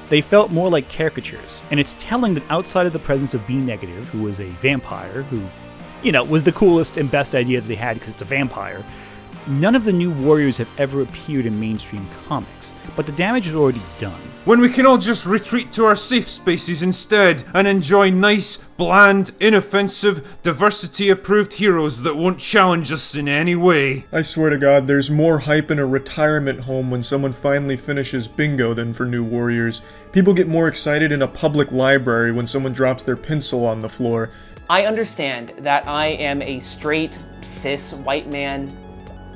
They felt more like caricatures, and it's telling that outside of the presence of B-Negative, who was a vampire, who was the coolest and best idea that they had because it's a vampire, none of the new warriors have ever appeared in mainstream comics, but the damage is already done. When we can all just retreat to our safe spaces instead and enjoy nice, bland, inoffensive, diversity-approved heroes that won't challenge us in any way. I swear to God, there's more hype in a retirement home when someone finally finishes bingo than for new warriors. People get more excited in a public library when someone drops their pencil on the floor. I understand that I am a straight, cis, white man.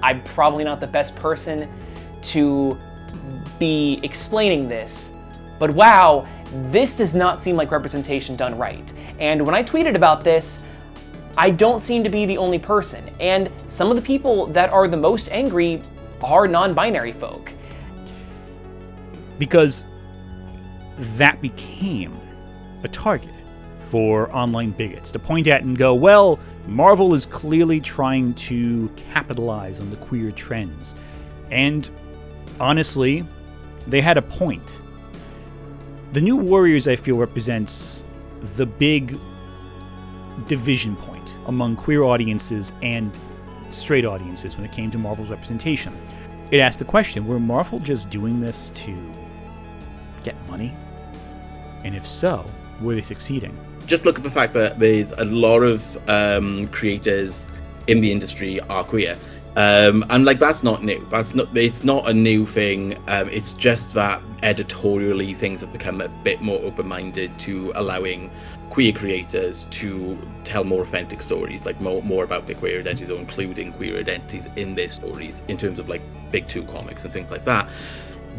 I'm probably not the best person to be explaining this, but wow, this does not seem like representation done right. And when I tweeted about this, I don't seem to be the only person, and some of the people that are the most angry are non-binary folk. Because that became a target for online bigots to point at and go, well, Marvel is clearly trying to capitalize on the queer trends. And honestly, they had a point. The New Warriors, I feel, represents the big division point among queer audiences and straight audiences when it came to Marvel's representation. It asked the question, were Marvel just doing this to get money? And if so, were they succeeding? Just look at the fact that there's a lot of creators in the industry are queer. And like, that's not new. It's not a new thing. It's just that editorially things have become a bit more open-minded to allowing queer creators to tell more authentic stories, like more about their queer identities, or including queer identities in their stories in terms of like big two comics and things like that.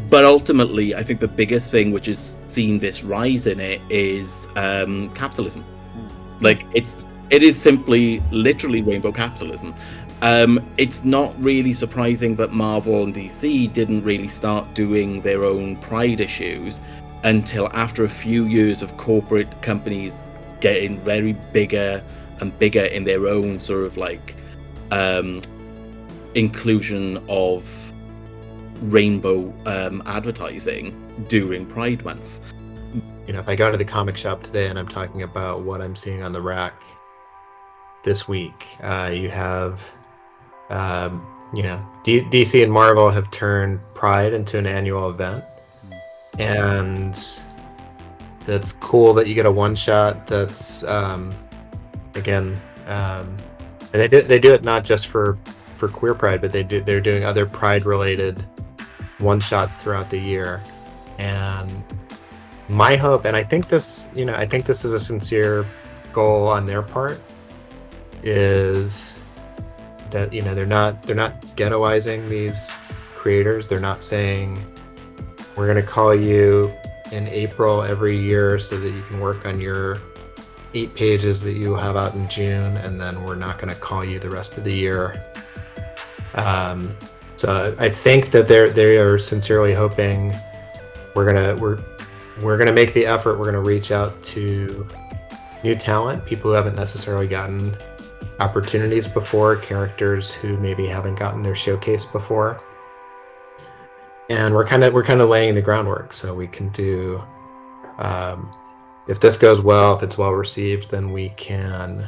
But ultimately, I think the biggest thing which has seen this rise in it is capitalism. Like, it is simply literally rainbow capitalism. It's not really surprising that Marvel and DC didn't really start doing their own Pride issues until after a few years of corporate companies getting very bigger and bigger in their own sort of like inclusion of rainbow advertising during Pride Month. You know, if I go to the comic shop today and I'm talking about what I'm seeing on the rack this week, you have DC and Marvel have turned Pride into an annual event, and that's cool that you get a one shot. That's and they do it not just for queer Pride, but they're doing other Pride related one shots throughout the year. And my hope, and I think this is a sincere goal on their part, is that they're not ghettoizing these creators. They're not saying we're going to call you in April every year so that you can work on your 8 pages that you have out in June, and then we're not going to call you the rest of the year. So I think that they are sincerely hoping we're gonna make the effort. We're gonna reach out to new talent, people who haven't necessarily gotten opportunities before, characters who maybe haven't gotten their showcase before, and we're kind of laying the groundwork so we can do. If this goes well, if it's well received, then we can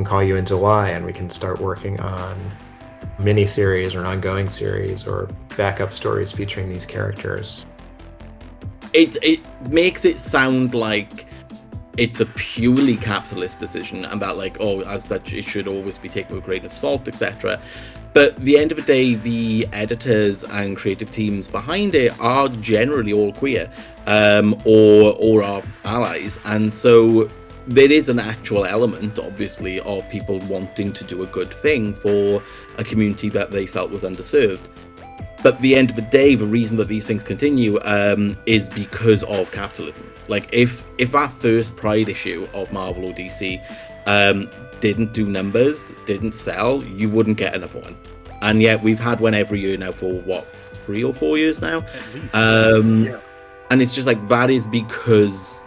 call you in July and we can start working on mini-series or an ongoing series or backup stories featuring these characters. It makes it sound like it's a purely capitalist decision, and that like, oh, as such it should always be taken with a grain of salt, etc. But at the end of the day, the editors and creative teams behind it are generally all queer, or are allies, and so there is an actual element, obviously, of people wanting to do a good thing for a community that they felt was underserved. But at the end of the day, the reason that these things continue is because of capitalism. Like, if that first Pride issue of Marvel or DC didn't do numbers, didn't sell, you wouldn't get another one. And yet we've had one every year now for, what, 3 or 4 years now? At least. Yeah. And it's just like, that is because,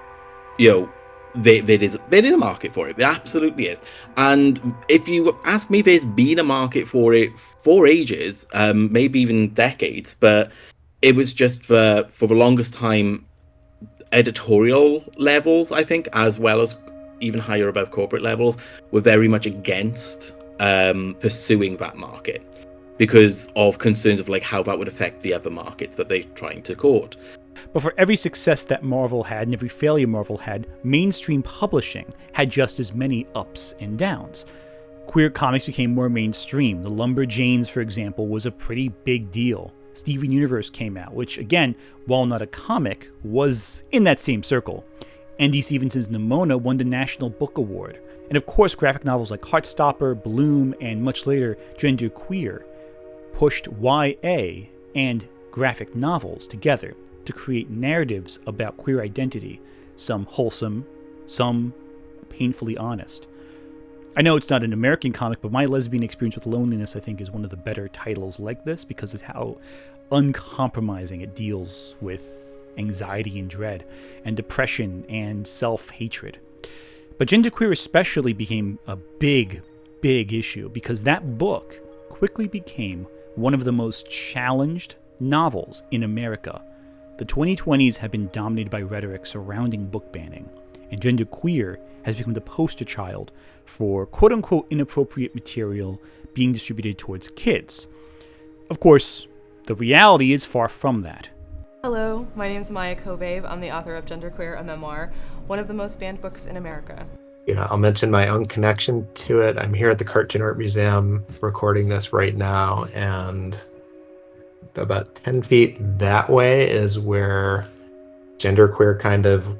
there is a market for it. There absolutely is. And if you ask me, there's been a market for it for ages, maybe even decades, but it was just for the longest time, editorial levels, I think, as well as even higher above corporate levels, were very much against pursuing that market. because of concerns of like how that would affect the other markets that they're trying to court. But for every success that Marvel had and every failure Marvel had, mainstream publishing had just as many ups and downs. Queer comics became more mainstream. The Lumberjanes, for example, was a pretty big deal. Steven Universe came out, which again, while not a comic, was in that same circle. N.D. Stevenson's Nimona won the National Book Award. And of course, graphic novels like Heartstopper, Bloom, and much later, Gender Queer pushed YA and graphic novels together to create narratives about queer identity, some wholesome, some painfully honest. I know it's not an American comic, but My Lesbian Experience with Loneliness, I think, is one of the better titles like this because of how uncompromising it deals with anxiety and dread, and depression and self-hatred. But genderqueer especially became a big, big issue because that book quickly became one of the most challenged novels in America. The 2020s have been dominated by rhetoric surrounding book banning, and genderqueer has become the poster child for quote-unquote inappropriate material being distributed towards kids. Of course, the reality is far from that. Hello, my name is Maya Kobabe. I'm the author of Genderqueer, a memoir, one of the most banned books in America. I'll mention my own connection to it. I'm here at the Cartoon Art Museum recording this right now, and about 10 feet that way is where genderqueer kind of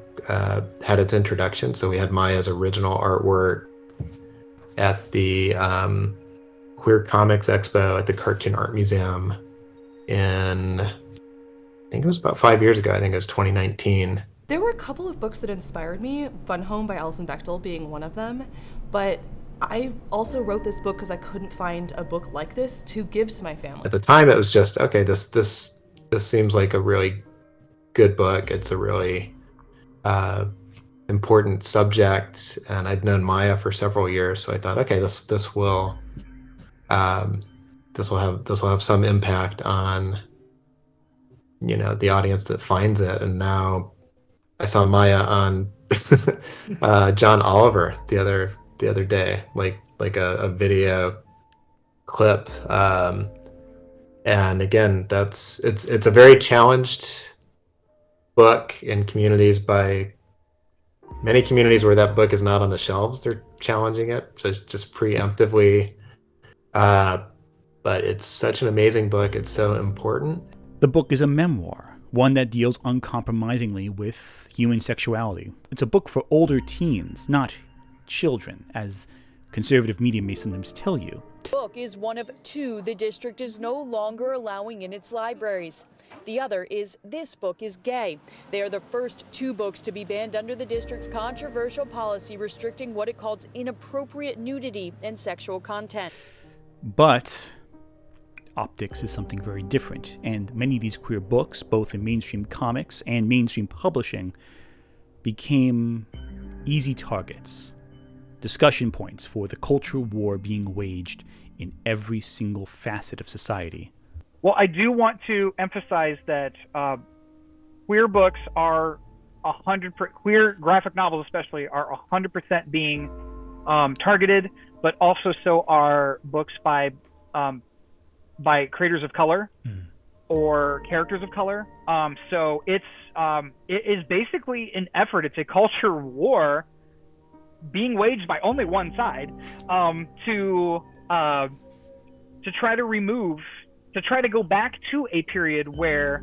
had its introduction. So we had Maya's original artwork at the Queer Comics Expo at the Cartoon Art Museum in, I think it was about 5 years ago. I think it was 2019. There were a couple of books that inspired me, Fun Home by Alison Bechdel being one of them, but I also wrote this book because I couldn't find a book like this to give to my family. At the time, it was just, okay, this seems like a really good book. It's a really important subject, and I'd known Maya for several years, so I thought, okay, this will have some impact on the audience that finds it. And now I saw Maya on John Oliver the other day, like a video clip, and again, it's a very challenged book in communities, by many communities where that book is not on the shelves. They're challenging it, so it's just preemptively. But it's such an amazing book. It's so important. The book is a memoir, one that deals uncompromisingly with human sexuality. It's a book for older teens, not children, as conservative media may sometimes tell you. The book is one of two the district is no longer allowing in its libraries. The other is This Book is Gay. They are the first two books to be banned under the district's controversial policy restricting what it calls inappropriate nudity and sexual content. But optics is something very different, and many of these queer books, both in mainstream comics and mainstream publishing, became easy targets, discussion points for the cultural war being waged in every single facet of society. Well, I do want to emphasize that queer books are 100%, queer graphic novels especially, are 100% being targeted, but also so are books by creators of color or characters of color. So it is basically an effort. It's a culture war being waged by only one side to try to remove, to try to go back to a period where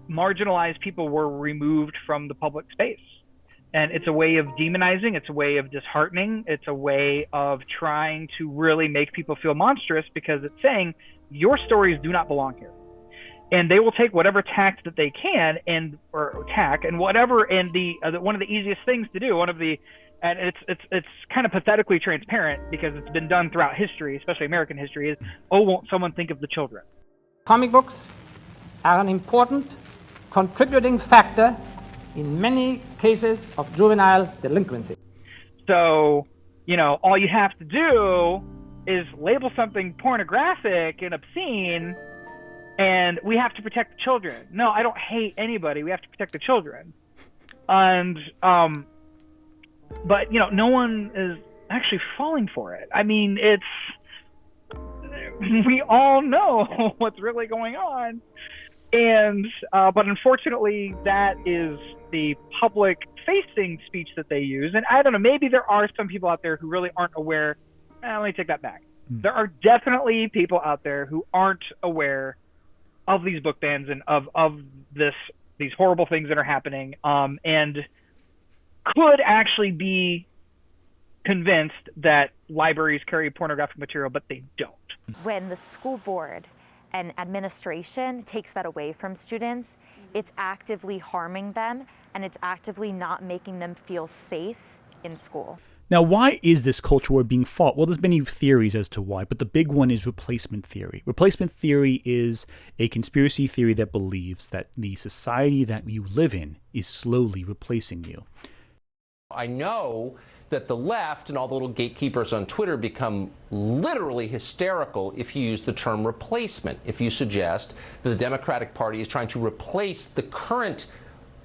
marginalized people were removed from the public space. And it's a way of demonizing, it's a way of disheartening, it's a way of trying to really make people feel monstrous, because it's saying your stories do not belong here. And they will take whatever tact that they can, and whatever, and the one of the easiest things to do, and it's kind of pathetically transparent because it's been done throughout history, especially American history, is, oh, won't someone think of the children? Comic books are an important contributing factor in many cases of juvenile delinquency. So, all you have to do is label something pornographic and obscene, and we have to protect the children. No, I don't hate anybody. We have to protect the children. And, but, no one is actually falling for it. I mean, we all know what's really going on. And but unfortunately, that is the public-facing speech that they use. And I don't know, maybe there are some people out there who really aren't aware. Let me take that back. There are definitely people out there who aren't aware of these book bans and of these horrible things that are happening, and could actually be convinced that libraries carry pornographic material, but they don't. When the school board and administration takes that away from students, it's actively harming them, and it's actively not making them feel safe in school. Now, why is this culture war being fought? Well, there's many theories as to why, but the big one is replacement theory. Replacement theory is a conspiracy theory that believes that the society that you live in is slowly replacing you. I know that the left and all the little gatekeepers on Twitter become literally hysterical if you use the term replacement, if you suggest that the Democratic Party is trying to replace the current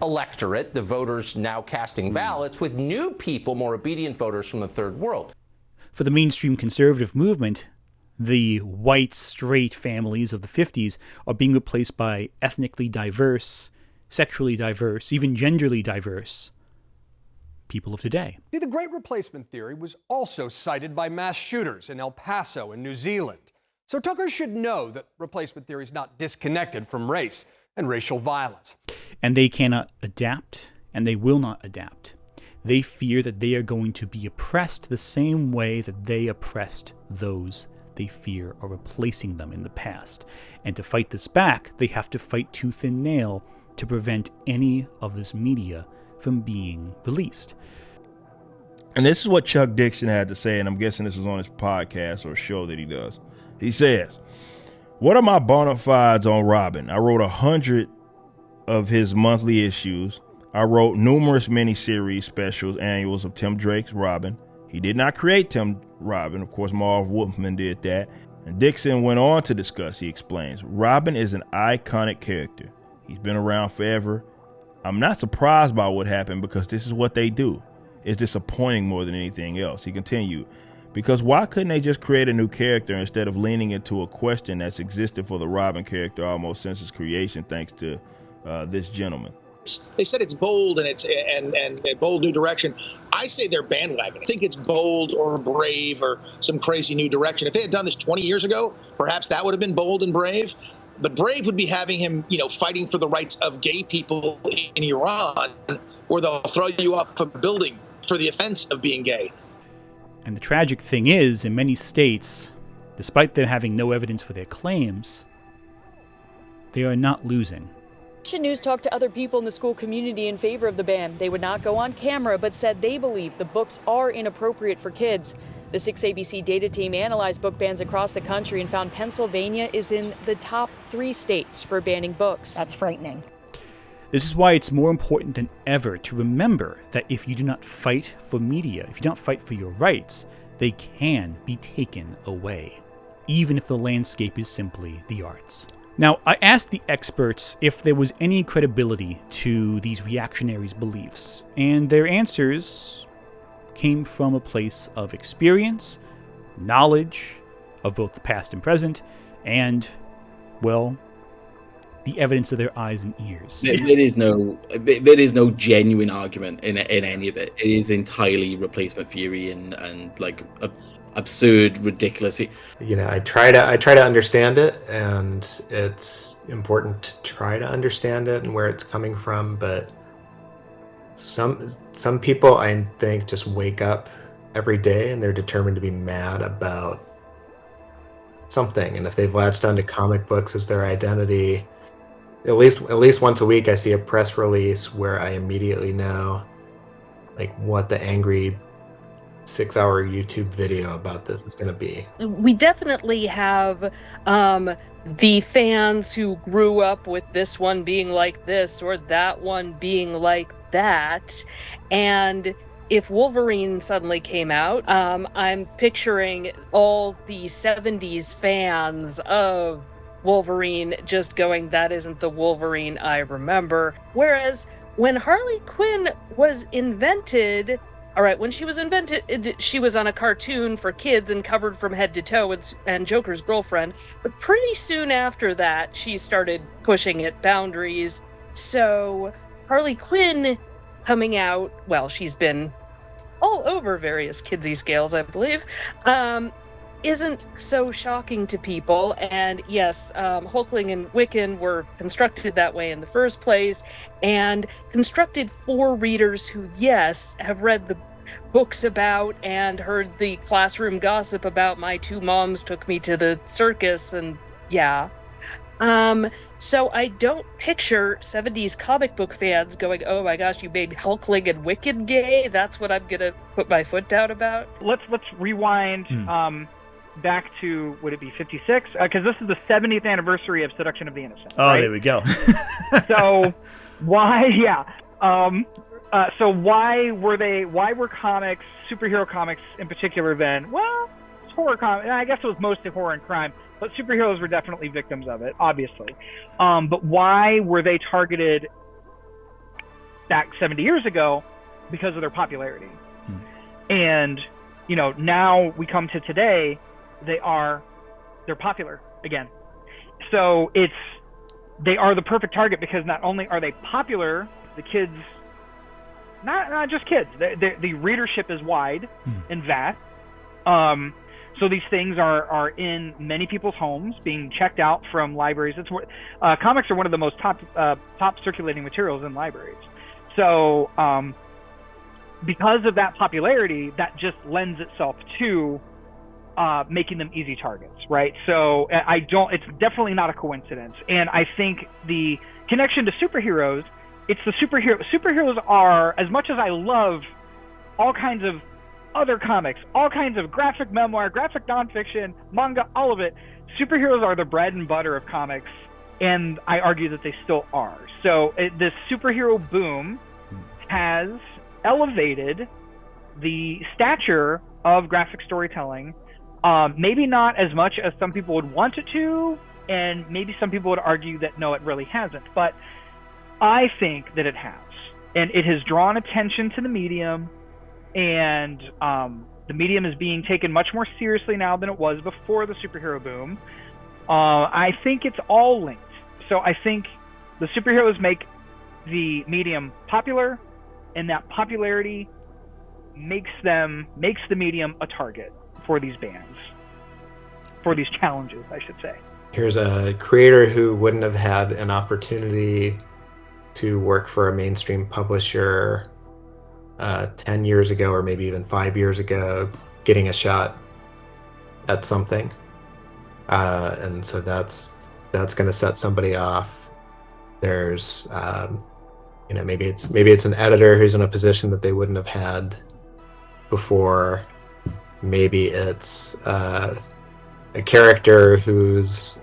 electorate, the voters now casting ballots, with new people, more obedient voters from the third world. For the mainstream conservative movement, the white, straight families of the 50s are being replaced by ethnically diverse, sexually diverse, even genderly diverse people of today. See, the Great Replacement theory was also cited by mass shooters in El Paso and New Zealand. So Tucker should know that replacement theory is not disconnected from race and racial violence. And they cannot adapt, and they will not adapt. They fear that they are going to be oppressed the same way that they oppressed those they fear are replacing them in the past. And to fight this back, they have to fight tooth and nail to prevent any of this media from being released. And this is what Chuck Dixon had to say, and I'm guessing this was on his podcast or show that he does. He says, "What are my bona fides on Robin? I wrote 100 of his monthly issues. I wrote numerous miniseries specials, annuals of Tim Drake's Robin. He did not create Tim Robin. Of course, Marv Wolfman did that." And Dixon went on to discuss, he explains, "Robin is an iconic character. He's been around forever. I'm not surprised by what happened because this is what they do. It's disappointing more than anything else." He continued, "Because why couldn't they just create a new character instead of leaning into a question that's existed for the Robin character almost since its creation, thanks to this gentleman?" They said it's bold and it's and a bold new direction. I say they're bandwagoning. I think it's bold or brave or some crazy new direction. If they had done this 20 years ago, perhaps that would have been bold and brave. But brave would be having him, fighting for the rights of gay people in Iran, where they'll throw you off a building for the offense of being gay. And the tragic thing is, in many states, despite them having no evidence for their claims, they are not losing. News talked to other people in the school community in favor of the ban. They would not go on camera, but said they believe the books are inappropriate for kids. The 6ABC data team analyzed book bans across the country and found Pennsylvania is in the top 3 states for banning books. That's frightening. This is why it's more important than ever to remember that if you do not fight for media, if you don't fight for your rights, they can be taken away, even if the landscape is simply the arts. Now, I asked the experts if there was any credibility to these reactionaries' beliefs, and their answers came from a place of experience, knowledge of both the past and present, and, well, the evidence of their eyes and ears. There is no genuine argument in any of it. It is entirely replacement theory and like absurd, ridiculous. I try to understand it, and it's important to try to understand it and where it's coming from. But some people, I think, just wake up every day and they're determined to be mad about something. And if they've latched onto comic books as their identity, at least once a week, I see a press release where I immediately know, like, what the angry 6-hour YouTube video about this is going to be. We definitely have the fans who grew up with this one being like this or that one being like that. And if Wolverine suddenly came out, I'm picturing all the 70s fans of Wolverine just going, "That isn't the Wolverine I remember." Whereas when Harley Quinn was invented All right, when she was invented, she was on a cartoon for kids and covered from head to toe and Joker's girlfriend. But pretty soon after that, she started pushing at boundaries. So Harley Quinn coming out, well, she's been all over various kidsy scales, I believe, isn't so shocking to people. And yes, Hulkling and Wiccan were constructed that way in the first place, and constructed for readers who, yes, have read the books about and heard the classroom gossip about my two moms took me to the circus, and yeah. So I don't picture 70s comic book fans going, oh my gosh, you made Hulkling and Wiccan gay? That's what I'm gonna put my foot down about. Let's rewind back to, would it be 56? Because this is the 70th anniversary of Seduction of the Innocent. Oh, right? there we go. So why, so why were comics, superhero comics in particular then? Well, it's horror comics. I guess it was mostly horror and crime, but superheroes were definitely victims of it, obviously. But why were they targeted back 70 years ago? Because of their popularity. And, now we come to today, they're popular again. So they are the perfect target because not only are they popular, the kids, not just kids, the readership is wide and vast. So these things are in many people's homes, being checked out from libraries. Comics are one of the most top circulating materials in libraries. So because of that popularity, that just lends itself to making them easy targets, right? So it's definitely not a coincidence. And I think the connection to superheroes, it's the superheroes are, as much as I love all kinds of other comics, all kinds of graphic memoir, graphic nonfiction, manga, all of it, superheroes are the bread and butter of comics, and I argue that they still are. So this superhero boom has elevated the stature of graphic storytelling, maybe not as much as some people would want it to, and maybe some people would argue that no, it really hasn't, but I think that it has. And it has drawn attention to the medium, and the medium is being taken much more seriously now than it was before the superhero boom. I think it's all linked. So I think the superheroes make the medium popular, and that popularity makes the medium a target for these bans, for these challenges, I should say. Here's a creator who wouldn't have had an opportunity to work for a mainstream publisher 10 years ago, or maybe even 5 years ago, getting a shot at something. And so that's going to set somebody off. There's, maybe it's an editor who's in a position that they wouldn't have had before. Maybe it's a character who's,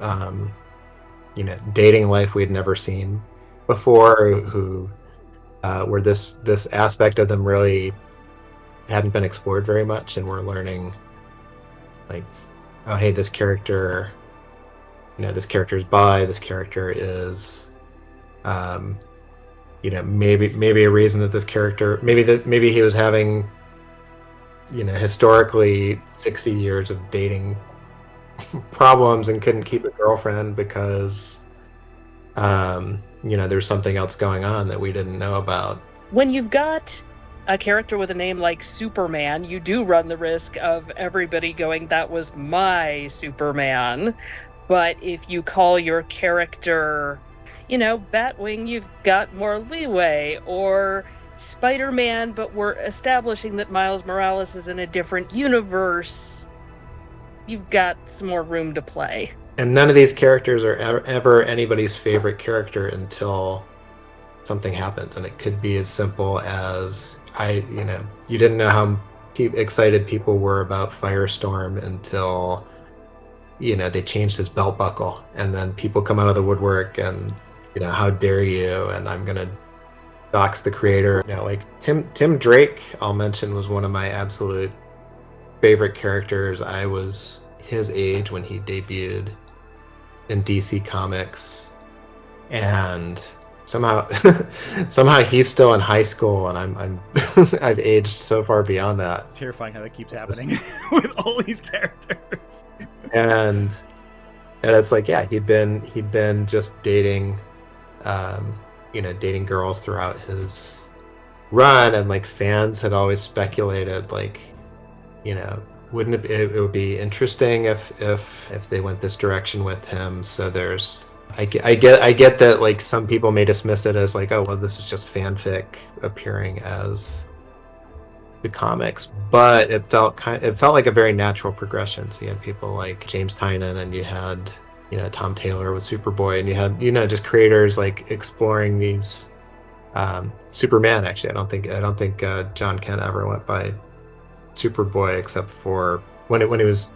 dating life we'd never seen before, who where this aspect of them really hadn't been explored very much, and we're learning, like, oh hey, this character, this character is bi, this character is, maybe a reason that this character, maybe he was having, historically 60 years of dating problems and couldn't keep a girlfriend because there's something else going on that we didn't know about. When you've got a character with a name like Superman, you do run the risk of everybody going, that was my Superman. But if you call your character, Batwing, you've got more leeway. Or Spider-Man, but we're establishing that Miles Morales is in a different universe, you've got some more room to play. And none of these characters are ever anybody's favorite character until something happens. And it could be as simple as, you didn't know how excited people were about Firestorm until, they changed his belt buckle. And then people come out of the woodwork and, how dare you? And I'm going to dox the creator. Like Tim Drake, I'll mention, was one of my absolute favorite characters. I was his age when he debuted in DC Comics, and somehow he's still in high school, and I'm I've aged so far beyond that. Terrifying how that keeps happening with all these characters. And it's like, yeah, he'd been just dating, dating girls throughout his run, and like fans had always speculated, like, wouldn't it would be interesting if they went this direction with him. So there's, I get that, like, some people may dismiss it as like, oh well, this is just fanfic appearing as the comics, but it felt like a very natural progression. So you had people like James Tynion, and you had Tom Taylor with Superboy, and you had just creators like exploring these. Superman, actually, I don't think John Kent ever went by Superboy, except for when he was.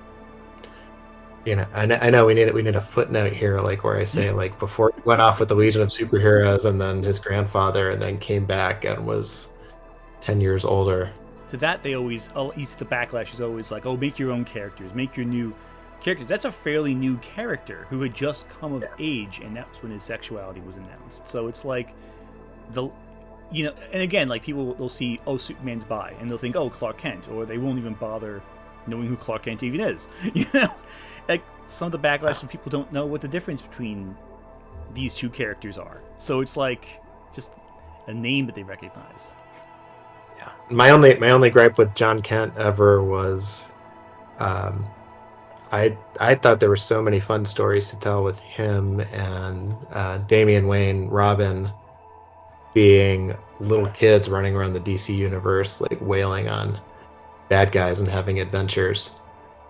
I know we need a footnote here, like where I say, like, before he went off with the Legion of Superheroes, and then his grandfather, and then came back and was 10 years older. To that, the backlash is always like, oh, make your own characters, make your new characters. That's a fairly new character who had just come of age, and that's when his sexuality was announced. So it's like, and again, like, people, they'll see, oh, Superman's bi, and they'll think, oh, Clark Kent, or they won't even bother knowing who Clark Kent even is. Like, some of the backlash from people don't know what the difference between these two characters are. So it's like just a name that they recognize. Yeah. My only gripe with John Kent ever was, I thought there were so many fun stories to tell with him and Damian Wayne, Robin, being little kids running around the DC universe, like wailing on bad guys and having adventures.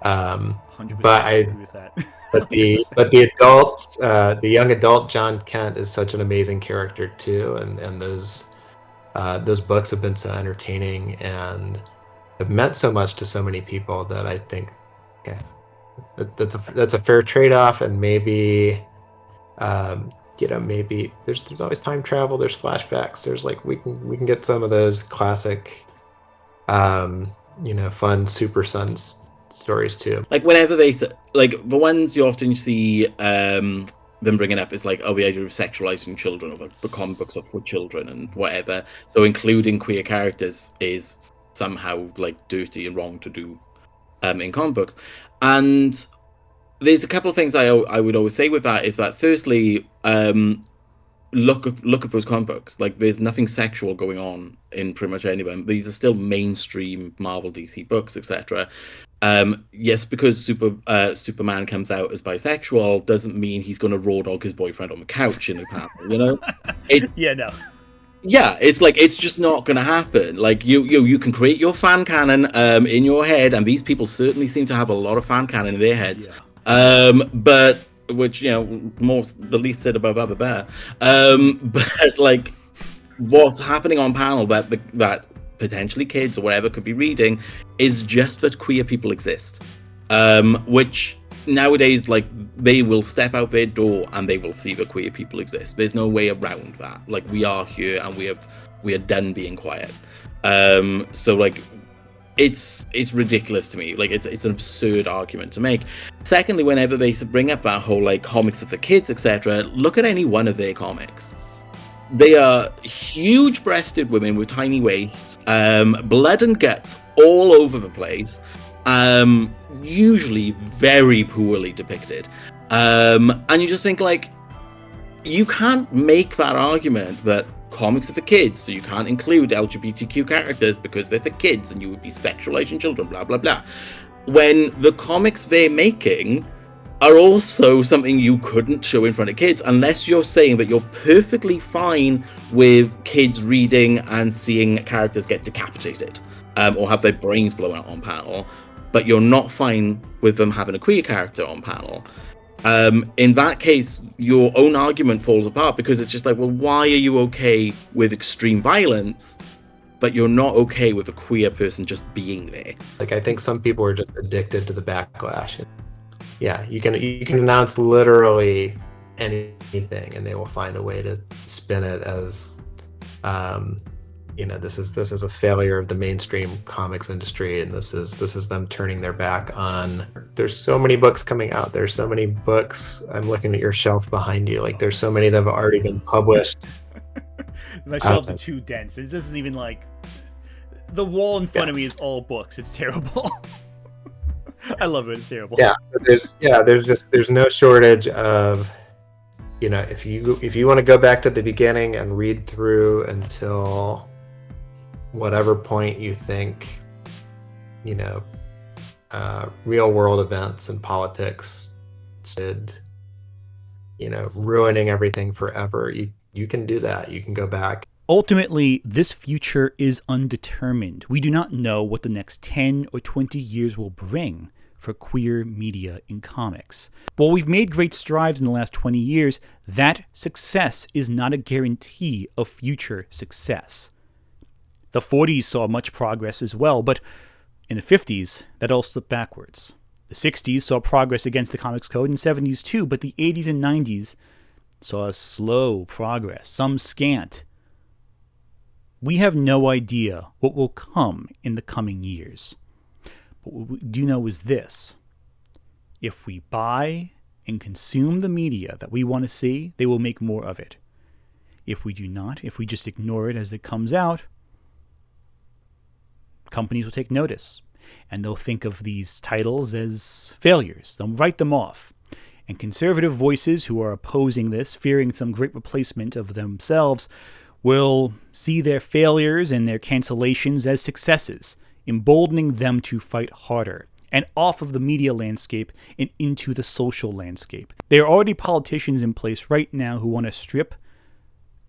100% agree with that. but the young adult John Kent is such an amazing character too, and those books have been so entertaining and have meant so much to so many people that I think, okay, that's a fair trade-off. And maybe maybe there's always time travel, there's flashbacks, there's like we can get some of those classic fun Super Sons stories too. Like, whenever they, like, the ones you often see them bringing up is like, oh, the idea of sexualizing children, or like the comic books are for children and whatever, so including queer characters is somehow like dirty and wrong to do in comic books. And there's a couple of things I would always say with that is that, firstly, look at those comic books. Like, there's nothing sexual going on in pretty much any of them. These are still mainstream Marvel, DC books, etc. Yes, because Superman comes out as bisexual doesn't mean he's going to raw dog his boyfriend on the couch in a panel. It's like, it's just not going to happen. Like, you can create your fan canon in your head, and these people certainly seem to have a lot of fan canon in their heads. But which, the least said above the bear. But like, what's happening on panel that potentially kids or whatever could be reading is just that queer people exist, which nowadays, like, they will step out their door and they will see that queer people exist. There's no way around that. Like, we are here and we are done being quiet. So like, it's ridiculous to me. Like, it's an absurd argument to make. Secondly, whenever they bring up that whole like comics are for kids, etc., look at any one of their comics. They are huge-breasted women with tiny waists, blood and guts all over the place, usually very poorly depicted. And you just think, like, you can't make that argument that comics are for kids, so you can't include LGBTQ characters because they're for kids and you would be sexualizing children, blah, blah, blah. When the comics they're making are also something you couldn't show in front of kids, unless you're saying that you're perfectly fine with kids reading and seeing characters get decapitated, or have their brains blown out on panel, but you're not fine with them having a queer character on panel. In that case, your own argument falls apart, because it's just like, well, why are you okay with extreme violence, but you're not okay with a queer person just being there? Like, I think some people are just addicted to the backlash. Yeah, you can announce literally anything, and they will find a way to spin it as, this is a failure of the mainstream comics industry, and this is them turning their back on. There's so many books coming out. There's so many books. I'm looking at your shelf behind you. Like, there's so many that have already been published My shelves are too dense. This isn't even like the wall in front of me is all books. It's terrible. I love it. It's terrible. Yeah, there's no shortage of, if you want to go back to the beginning and read through until whatever point you think, real world events and politics did, ruining everything forever. You can do that. You can go back. Ultimately, this future is undetermined. We do not know what the next 10 or 20 years will bring for queer media in comics. While we've made great strides in the last 20 years, that success is not a guarantee of future success. The 40s saw much progress as well, but in the 50s, that all slipped backwards. The 60s saw progress against the Comics Code, and 70s too, but the 80s and 90s saw a slow progress, some scant. We have no idea what will come in the coming years. But what we do know is this. If we buy and consume the media that we want to see, they will make more of it. If we do not, if we just ignore it as it comes out, companies will take notice. And they'll think of these titles as failures. They'll write them off. And conservative voices who are opposing this, fearing some great replacement of themselves, will see their failures and their cancellations as successes, emboldening them to fight harder and off of the media landscape and into the social landscape. There are already politicians in place right now who want to strip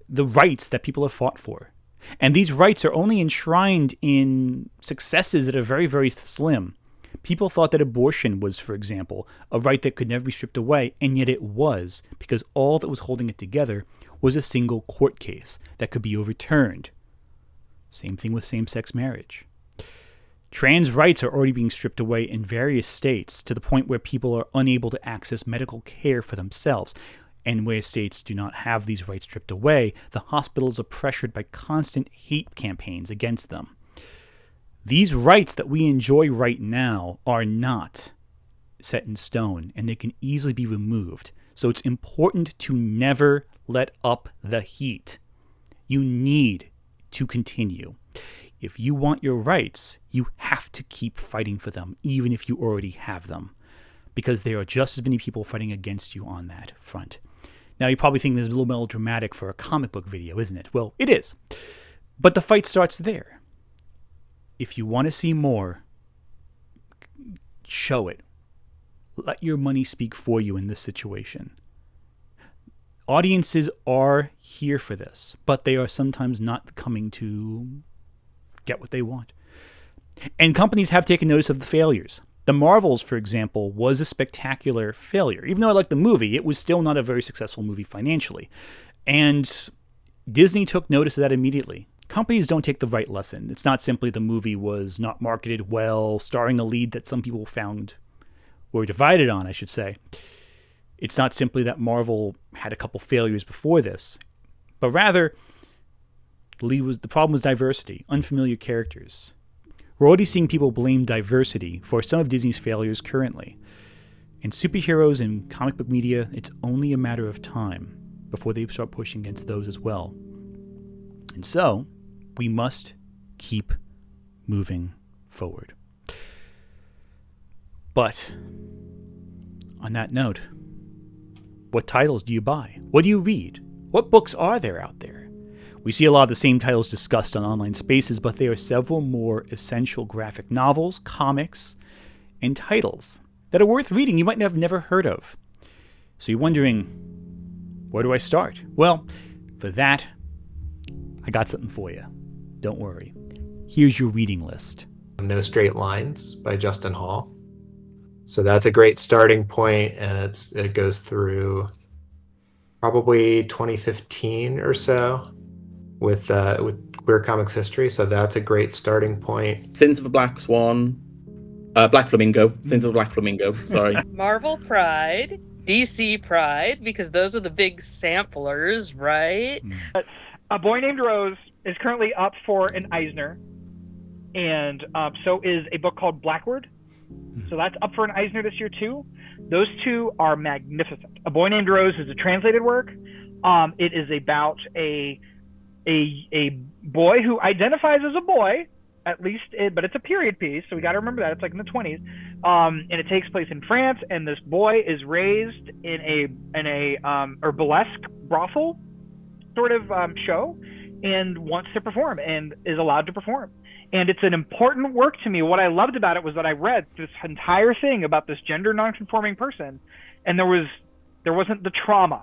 the rights that people have fought for. And these rights are only enshrined in successes that are very, very slim. People thought that abortion was, for example, a right that could never be stripped away, and yet it was, because all that was holding it together was a single court case that could be overturned. Same thing with same-sex marriage. Trans rights are already being stripped away in various states to the point where people are unable to access medical care for themselves. And where states do not have these rights stripped away, the hospitals are pressured by constant hate campaigns against them. These rights that we enjoy right now are not set in stone, and they can easily be removed. So it's important to never let up the heat. You need to continue. If you want your rights, you have to keep fighting for them, even if you already have them, because there are just as many people fighting against you on that front. Now, you probably think this is a little melodramatic for a comic book video, isn't it? Well, it is. But the fight starts there. If you want to see more, show it. Let your money speak for you in this situation. Audiences are here for this, but they are sometimes not coming to get what they want. And companies have taken notice of the failures. The Marvels, for example, was a spectacular failure. Even though I liked the movie, it was still not a very successful movie financially. And Disney took notice of that immediately. Companies don't take the right lesson. It's not simply the movie was not marketed well, starring a lead that some people found were divided on, I should say. It's not simply that Marvel had a couple failures before this, but rather the problem was diversity, unfamiliar characters. We're already seeing people blame diversity for some of Disney's failures currently. In superheroes and comic book media, it's only a matter of time before they start pushing against those as well. And so, we must keep moving forward. But, on that note, what titles do you buy? What do you read? What books are there out there? We see a lot of the same titles discussed on online spaces, but there are several more essential graphic novels, comics, and titles that are worth reading you might have never heard of. So you're wondering, where do I start? Well, for that, I got something for you. Don't worry. Here's your reading list. No Straight Lines by Justin Hall. So that's a great starting point, and it goes through probably 2015 or so with queer comics history. So that's a great starting point. Sins of a Black Swan, Black Flamingo. Sins of a Black Flamingo. Sorry. Marvel Pride, DC Pride, because those are the big samplers, right? A Boy Named Rose is currently up for an Eisner, and so is a book called Blackward. So that's up for an Eisner this year too. Those two are magnificent. A Boy Named Rose is a translated work. It is about a a boy who identifies as a boy, at least, but it's a period piece, so we got to remember that it's like in the 20s, and it takes place in France. And this boy is raised in a burlesque brothel sort of show, and wants to perform and is allowed to perform. And it's an important work to me. What I loved about it was that I read this entire thing about this gender nonconforming person, and there wasn't the trauma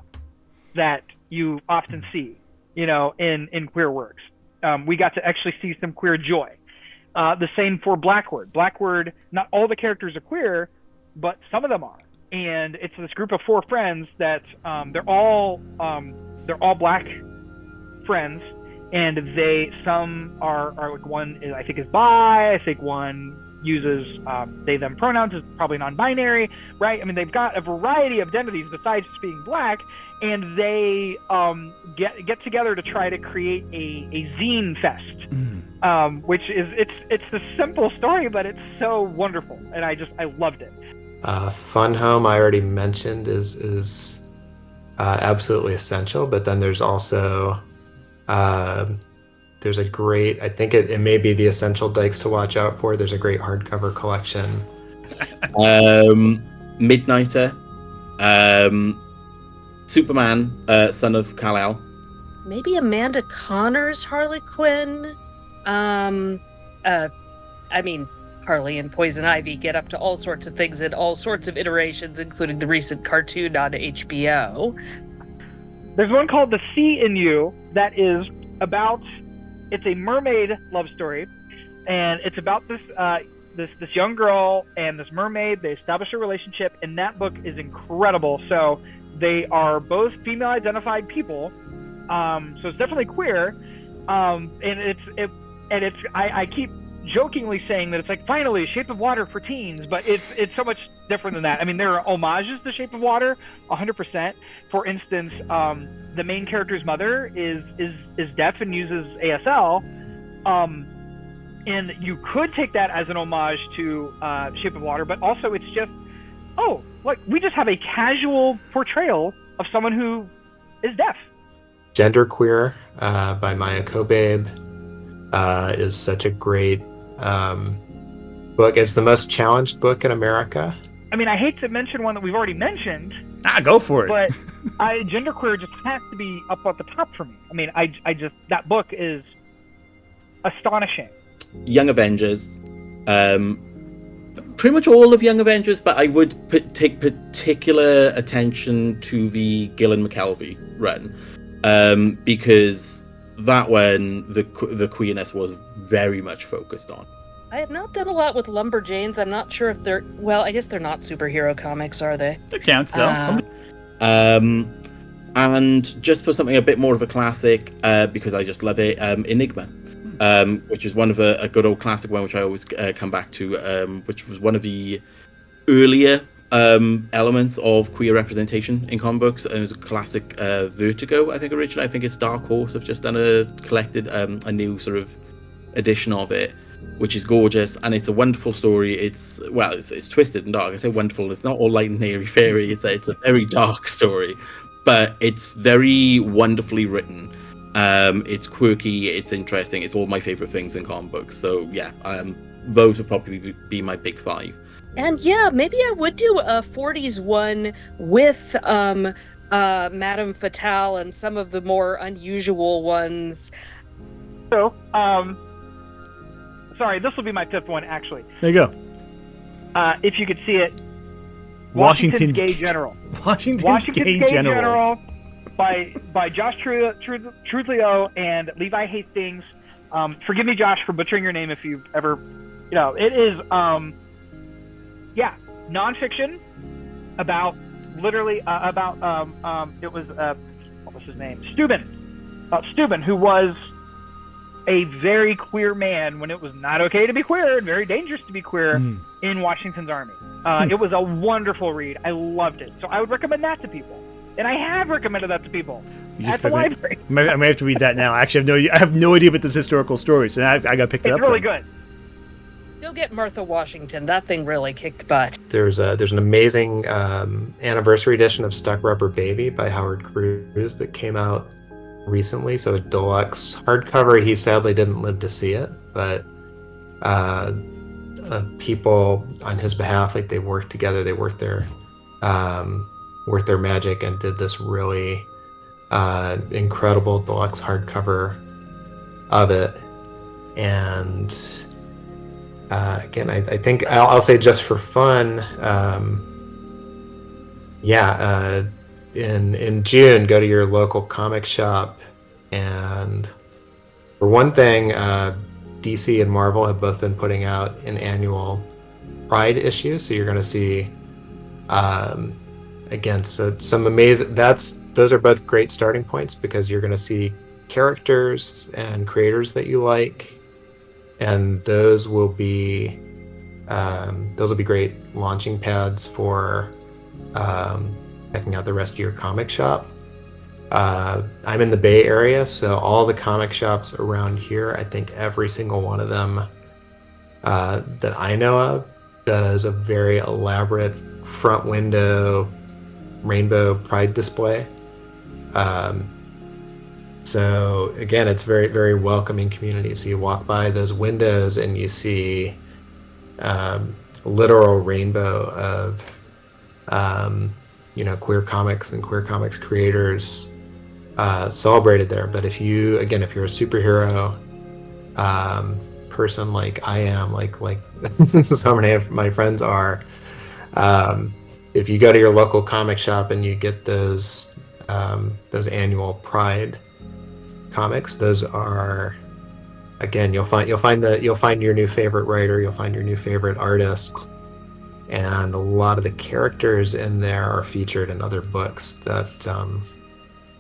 that you often see, in queer works. We got to actually see some queer joy. The same for Blackwood. Blackwood, not all the characters are queer, but some of them are. And it's this group of 4 friends that they're all black friends, and some are like, one I think is bi, I think one uses they them pronouns, is probably non-binary, right? I mean, they've got a variety of identities besides just being black, and they get together to try to create a zine fest, which is it's the simple story, but it's so wonderful, and I loved it. Fun Home, I already mentioned, is absolutely essential, but then there's also there's a great, I think it may be the essential dykes to watch out for. There's a great hardcover collection. Midnighter, Superman, son of Kal-El. Maybe Amanda Connor's Harley Quinn. I mean, Harley and Poison Ivy get up to all sorts of things in all sorts of iterations, including the recent cartoon on HBO. There's one called The Sea in You that is about, it's a mermaid love story, and it's about this this young girl and this mermaid. They establish a relationship, and that book is incredible. So they are both female identified people, so it's definitely queer, and I keep jokingly saying that it's like, finally, Shape of Water for teens, but it's so much different than that. I mean, there are homages to Shape of Water, 100%. For instance, the main character's mother is deaf and uses ASL, and you could take that as an homage to Shape of Water, but also it's just, we just have a casual portrayal of someone who is deaf. Genderqueer by Maya Kobabe is such a great book. It's the most challenged book in America. I mean, I hate to mention one that we've already mentioned. Go for it. But Genderqueer just has to be up at the top for me. I mean, I just, that book is astonishing. Young Avengers. Pretty much all of Young Avengers, but I would take particular attention to the Gillen McKelvey run, because that one, the queerness was very much focused on. I have not done a lot with Lumberjanes. I'm not sure if they're, well, I guess they're not superhero comics, are they? That counts, though. And just for something a bit more of a classic, because I just love it, Enigma, which is one of a good old classic one, which I always come back to, which was one of the earlier elements of queer representation in comic books. It was a classic Vertigo, I think, originally. I think it's Dark Horse have just done a new sort of edition of it, which is gorgeous, and it's a wonderful story. It's twisted and dark. I say wonderful, it's not all light and airy fairy. It's a very dark story, but it's very wonderfully written. It's quirky, it's interesting, it's all my favorite things in comic books. So yeah, those would probably be my big 5. And yeah, maybe I would do a 40s one with Madame Fatale and some of the more unusual ones. So, sorry, this will be my 5th one, actually. There you go. If you could see it, Washington's Gay General. Washington's Gay General. By Josh Trujillo and Levi Hastings. Forgive me, Josh, for butchering your name if you've ever, it is, nonfiction about literally it was what was his name? Steuben, who was a very queer man when it was not okay to be queer and very dangerous to be queer in Washington's army. It was a wonderful read. I loved it. So I would recommend that to people. And I have recommended that to people at the library. I may have to read that now. Actually, I have no idea about this historical story, so I got to pick that up. It's really good. Go get Martha Washington. That thing really kicked butt. There's an amazing anniversary edition of Stuck Rubber Baby by Howard Cruz that came out recently, so a deluxe hardcover. He sadly didn't live to see it, but people on his behalf, like, they worked together, they worked their magic and did this really incredible deluxe hardcover of it. And again, I think I'll say, just for fun, in June, go to your local comic shop, and for one thing, DC and Marvel have both been putting out an annual Pride issue, so you're going to see again, so some amazing, those are both great starting points, because you're going to see characters and creators that you like, and those will be great launching pads for checking out the rest of your comic shop. I'm in the Bay Area, so all the comic shops around here, I think every single one of them that I know of does a very elaborate front window rainbow pride display. So again, it's very, very welcoming community. So you walk by those windows and you see a literal rainbow of queer comics and queer comics creators celebrated there. But if you're a superhero person like I am, like so many of my friends are, if you go to your local comic shop and you get those annual Pride comics, those are, again, you'll find your new favorite writer, you'll find your new favorite artist, and a lot of the characters in there are featured in other books that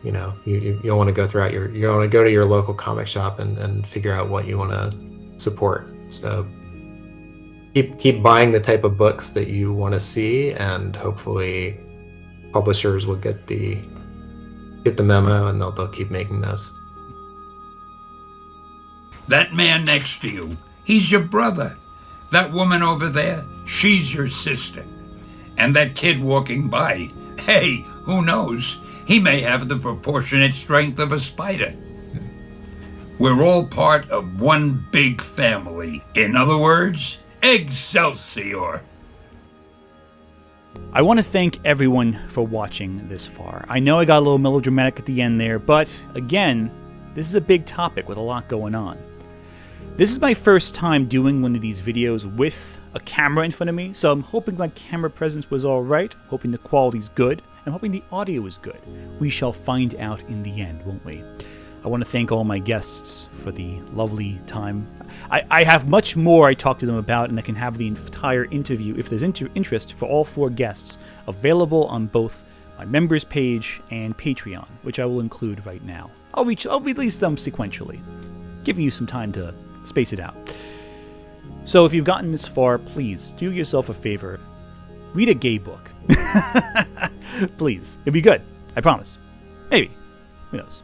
you'll want to go throughout you want to go to your local comic shop and figure out what you want to support. So keep buying the type of books that you want to see, and hopefully publishers will get the memo, and they'll keep making those. That man next to you, he's your brother. That woman over there, she's your sister. And that kid walking by, hey, who knows? He may have the proportionate strength of a spider. We're all part of one big family. In other words, Excelsior. I want to thank everyone for watching this far. I know I got a little melodramatic at the end there, but again, this is a big topic with a lot going on. This is my first time doing one of these videos with a camera in front of me, so I'm hoping my camera presence was alright, I'm hoping the quality's good, I'm hoping the audio is good. We shall find out in the end, won't we? I want to thank all my guests for the lovely time. I have much more I talk to them about, and I can have the entire interview, if there's interest, for all 4 guests, available on both my members page and Patreon, which I will include right now. I'll release them sequentially, giving you some time to space it out. So if you've gotten this far, please do yourself a favor. Read a gay book. Please. It'd be good. I promise. Maybe. Who knows?